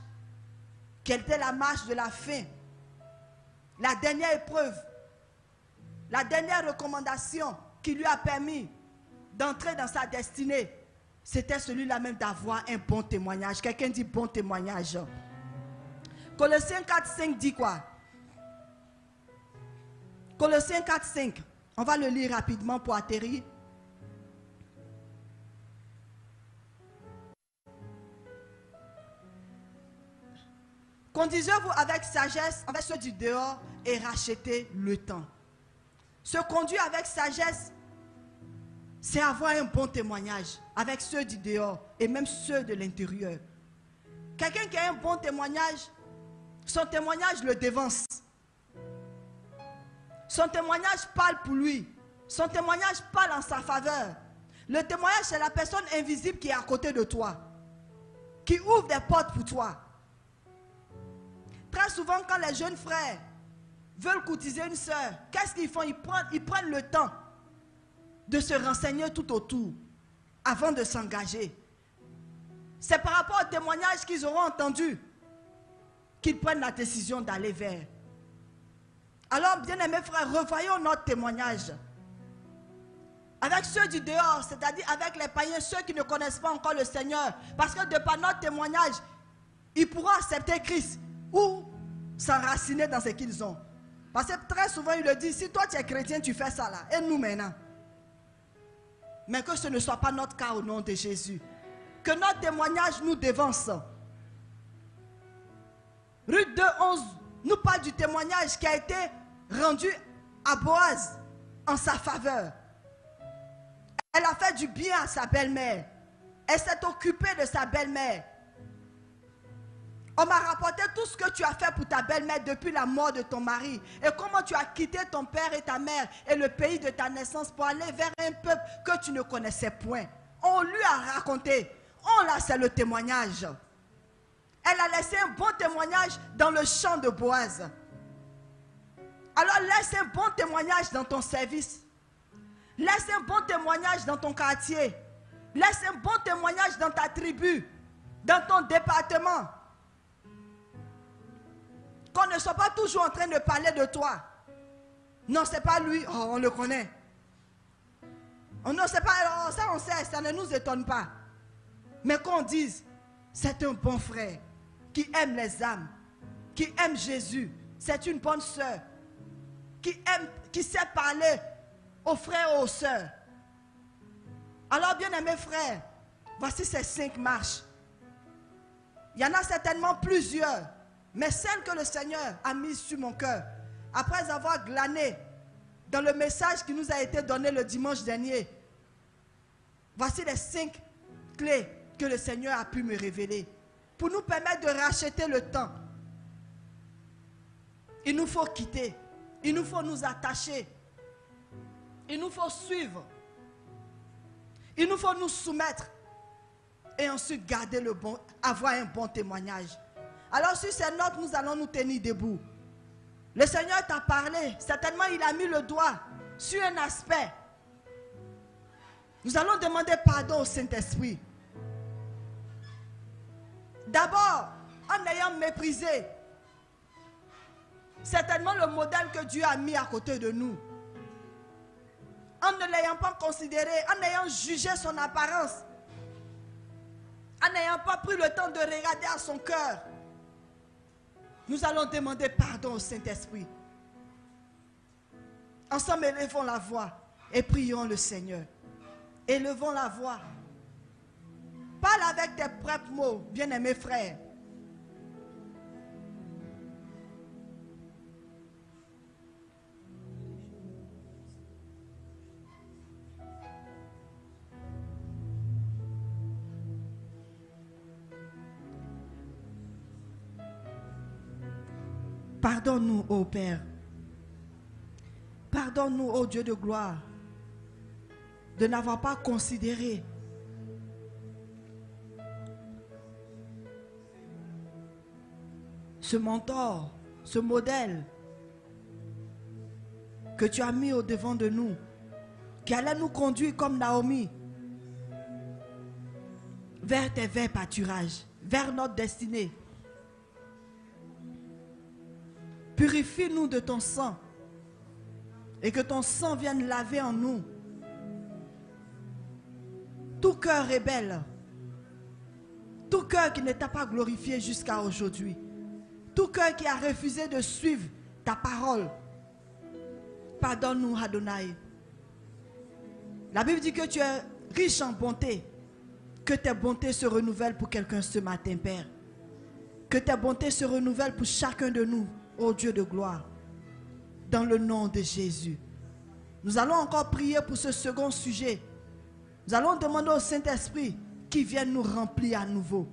quelle était la marche de la fin, la dernière épreuve, la dernière recommandation qui lui a permis d'entrer dans sa destinée, c'était celui-là même d'avoir un bon témoignage. Quelqu'un dit bon témoignage. Colossiens 4, 5 dit quoi? Colossiens 4, 5. On va le lire rapidement pour atterrir. Conduisez-vous avec sagesse avec ceux du dehors et rachetez le temps. Se conduire avec sagesse, c'est avoir un bon témoignage avec ceux du dehors et même ceux de l'intérieur. Quelqu'un qui a un bon témoignage, son témoignage le dévance. Son témoignage parle pour lui. Son témoignage parle en sa faveur. Le témoignage, c'est la personne invisible qui est à côté de toi, qui ouvre des portes pour toi. Très souvent, quand les jeunes frères veulent courtiser une sœur, qu'est-ce qu'ils font? Ils prennent le temps de se renseigner tout autour avant de s'engager. C'est par rapport au témoignage qu'ils auront entendu qu'ils prennent la décision d'aller vers. Alors, bien-aimés frères, revoyons notre témoignage avec ceux du dehors, c'est-à-dire avec les païens, ceux qui ne connaissent pas encore le Seigneur. Parce que de par notre témoignage, ils pourront accepter Christ ou s'enraciner dans ce qu'ils ont. Parce que très souvent, il le dit, si toi tu es chrétien, tu fais ça là, et nous maintenant. Mais que ce ne soit pas notre cas au nom de Jésus. Que notre témoignage nous dévance. Ruth 2:11 nous parle du témoignage qui a été rendu à Boaz en sa faveur. Elle a fait du bien à sa belle-mère. Elle s'est occupée de sa belle-mère. On m'a rapporté tout ce que tu as fait pour ta belle-mère depuis la mort de ton mari. Et comment tu as quitté ton père et ta mère et le pays de ta naissance pour aller vers un peuple que tu ne connaissais point. On lui a raconté. Oh là, c'est le témoignage. Elle a laissé un bon témoignage dans le champ de Boaz. Alors laisse un bon témoignage dans ton service. Laisse un bon témoignage dans ton quartier. Laisse un bon témoignage dans ta tribu, dans ton département. Qu'on ne soit pas toujours en train de parler de toi. Non, c'est pas lui. Oh, on le connaît. Oh non, c'est pas. Oh, ça on sait, ça ne nous étonne pas. Mais qu'on dise, c'est un bon frère qui aime les âmes, qui aime Jésus. C'est une bonne sœur qui sait parler aux frères et aux sœurs. Alors, bien aimés frères, voici ces 5 marches. Il y en a certainement plusieurs, mais celle que le Seigneur a mise sur mon cœur, après avoir glané dans le message qui nous a été donné le dimanche dernier, voici les 5 clés que le Seigneur a pu me révéler pour nous permettre de racheter le temps. Il nous faut quitter, il nous faut nous attacher, il nous faut suivre, il nous faut nous soumettre et ensuite garder le bon, avoir un bon témoignage. Alors sur ces notes, nous allons nous tenir debout. Le Seigneur t'a parlé, certainement il a mis le doigt sur un aspect. Nous allons demander pardon au Saint-Esprit. D'abord, en ayant méprisé certainement le modèle que Dieu a mis à côté de nous. En ne l'ayant pas considéré, en ayant jugé son apparence, en n'ayant pas pris le temps de regarder à son cœur, nous allons demander pardon au Saint-Esprit. Ensemble, élevons la voix et prions le Seigneur. Élevons la voix. Parle avec tes propres mots, bien-aimés frères. Pardonne-nous, ô Père. Pardonne-nous, ô Dieu de gloire, de n'avoir pas considéré ce mentor, ce modèle que tu as mis au devant de nous, qui allait nous conduire comme Naomi vers tes verts pâturages, vers notre destinée. Purifie-nous de ton sang Et que ton sang vienne laver en nous tout cœur rebelle, tout cœur qui ne t'a pas glorifié jusqu'à aujourd'hui, tout cœur qui a refusé de suivre ta parole. Pardonne-nous, Adonai. La Bible dit que tu es riche en bonté. Que tes bontés se renouvellent pour quelqu'un ce matin, Père. Que tes bontés se renouvellent pour chacun de nous, ô Dieu de gloire. Dans le nom de Jésus. Nous allons encore prier pour ce second sujet. Nous allons demander au Saint-Esprit qui vienne nous remplir à nouveau.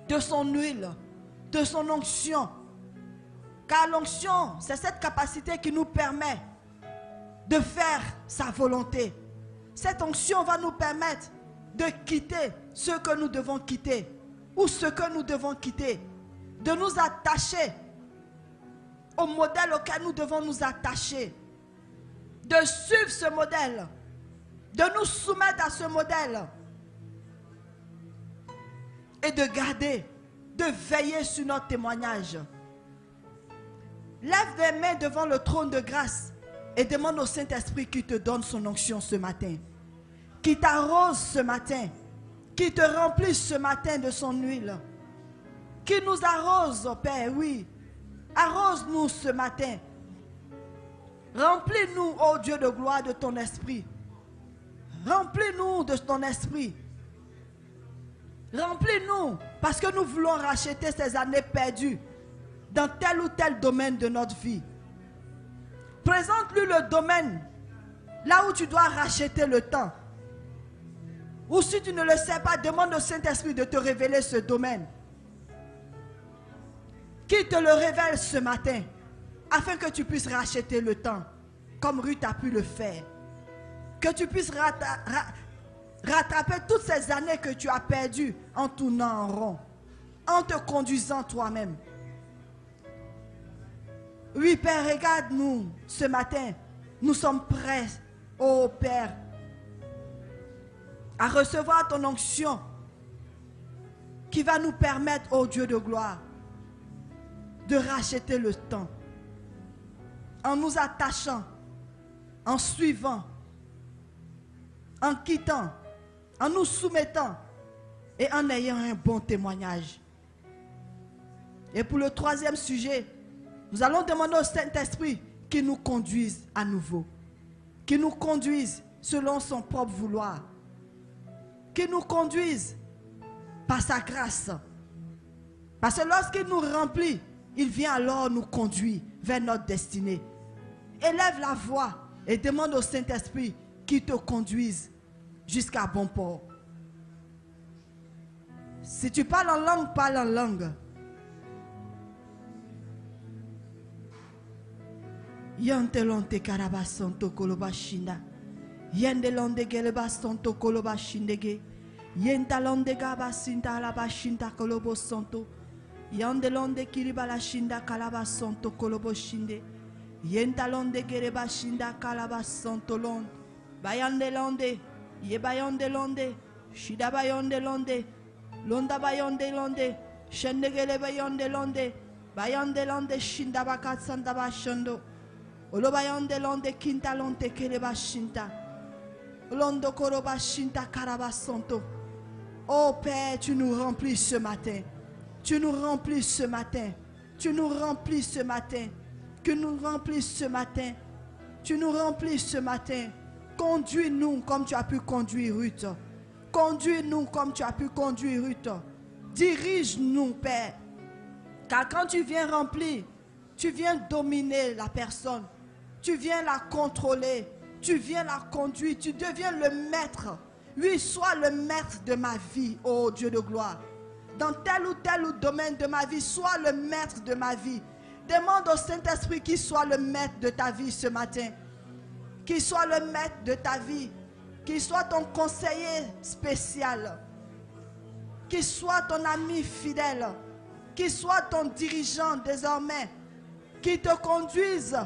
De son huile, de son onction. Car l'onction, c'est cette capacité qui nous permet de faire sa volonté. Cette onction va nous permettre de quitter ce que nous devons quitter ou ce que nous devons quitter, de nous attacher au modèle auquel nous devons nous attacher, de suivre ce modèle, de nous soumettre à ce modèle et de garder, de veiller sur notre témoignage. Lève les mains devant le trône de grâce et demande au Saint-Esprit qui te donne son onction ce matin, qui t'arrose ce matin, qui te remplisse ce matin de son huile, qui nous arrose, oh Père, oui. Arrose-nous ce matin. Remplis-nous, ô Dieu de gloire, de ton esprit. Remplis-nous de ton esprit. Remplis-nous parce que nous voulons racheter ces années perdues dans tel ou tel domaine de notre vie. Présente-lui le domaine là où tu dois racheter le temps. Ou si tu ne le sais pas, demande au Saint-Esprit de te révéler ce domaine. Qu'il te le révèle ce matin, afin que tu puisses racheter le temps, comme Ruth a pu le faire. Que tu puisses rattraper toutes ces années que tu as perdues en tournant en rond, en te conduisant toi-même. Oui, Père, regarde-nous ce matin. Nous sommes prêts, ô Père, à recevoir ton onction qui va nous permettre, ô Dieu de gloire, de racheter le temps en nous attachant, en suivant, en quittant, en nous soumettant et en ayant un bon témoignage. Et pour le troisième sujet, nous allons demander au Saint-Esprit qu'il nous conduise à nouveau, qu'il nous conduise selon son propre vouloir, qu'il nous conduise par sa grâce. Parce que lorsqu'il nous remplit, il vient alors nous conduire vers notre destinée. Élève la voix et demande au Saint-Esprit qu'il te conduise jusqu'à bon port. Si tu parles en langue, parle en langue. Yantelonte karabasonto kolobashinda. Yendelonde gelebasonto kolobashindege. Yentalonde gabasinta alabashinta kolobosonto. Yandelonde kiribalashinda kalabasonto koloboshinde. Yentalonde gerebashinda kalabasonto lon. Bayandelonde. Yebayondelonde. Shida bayondelonde. Londa bayondelonde. Shendegele bayondelonde. Bayandelonde shinda bakatsanda bashando. Olobayondelonde kintalonte kelebashinta. Londo korobashinta karabasonto. Oh Père, tu nous remplis ce matin. Tu nous remplis ce matin. Tu nous remplis ce matin. Que nous remplis ce matin. Tu nous remplis ce matin. Conduis-nous comme tu as pu conduire Ruth. Conduis-nous comme tu as pu conduire Ruth. Dirige-nous, Père. Car quand tu viens remplir, tu viens dominer la personne. Tu viens la contrôler. Tu viens la conduire. Tu deviens le maître. Oui, sois le maître de ma vie, ô Dieu de gloire. Dans tel ou tel domaine de ma vie, sois le maître de ma vie. Demande au Saint-Esprit qu'il soit le maître de ta vie ce matin. Qu'il soit le maître de ta vie. Qu'il soit ton conseiller spécial. Qu'il soit ton ami fidèle. Qu'il soit ton dirigeant désormais. Qu'il te conduise.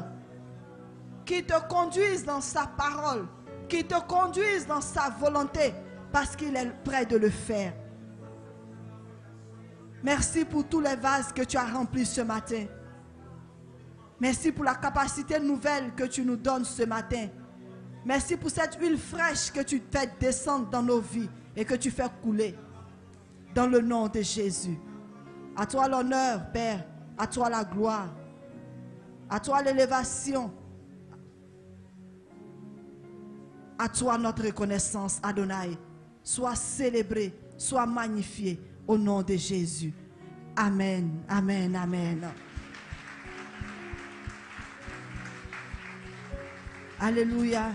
Qu'il te conduise dans sa parole. Qu'il te conduise dans sa volonté. Parce qu'il est prêt de le faire. Merci pour tous les vases que tu as remplis ce matin. Merci pour la capacité nouvelle que tu nous donnes ce matin. Merci pour cette huile fraîche que tu fais descendre dans nos vies et que tu fais couler. Dans le nom de Jésus. À toi l'honneur, Père. À toi la gloire. À toi l'élévation. À toi notre reconnaissance, Adonai. Sois célébré, sois magnifié au nom de Jésus. Amen, amen, amen. Alléluia.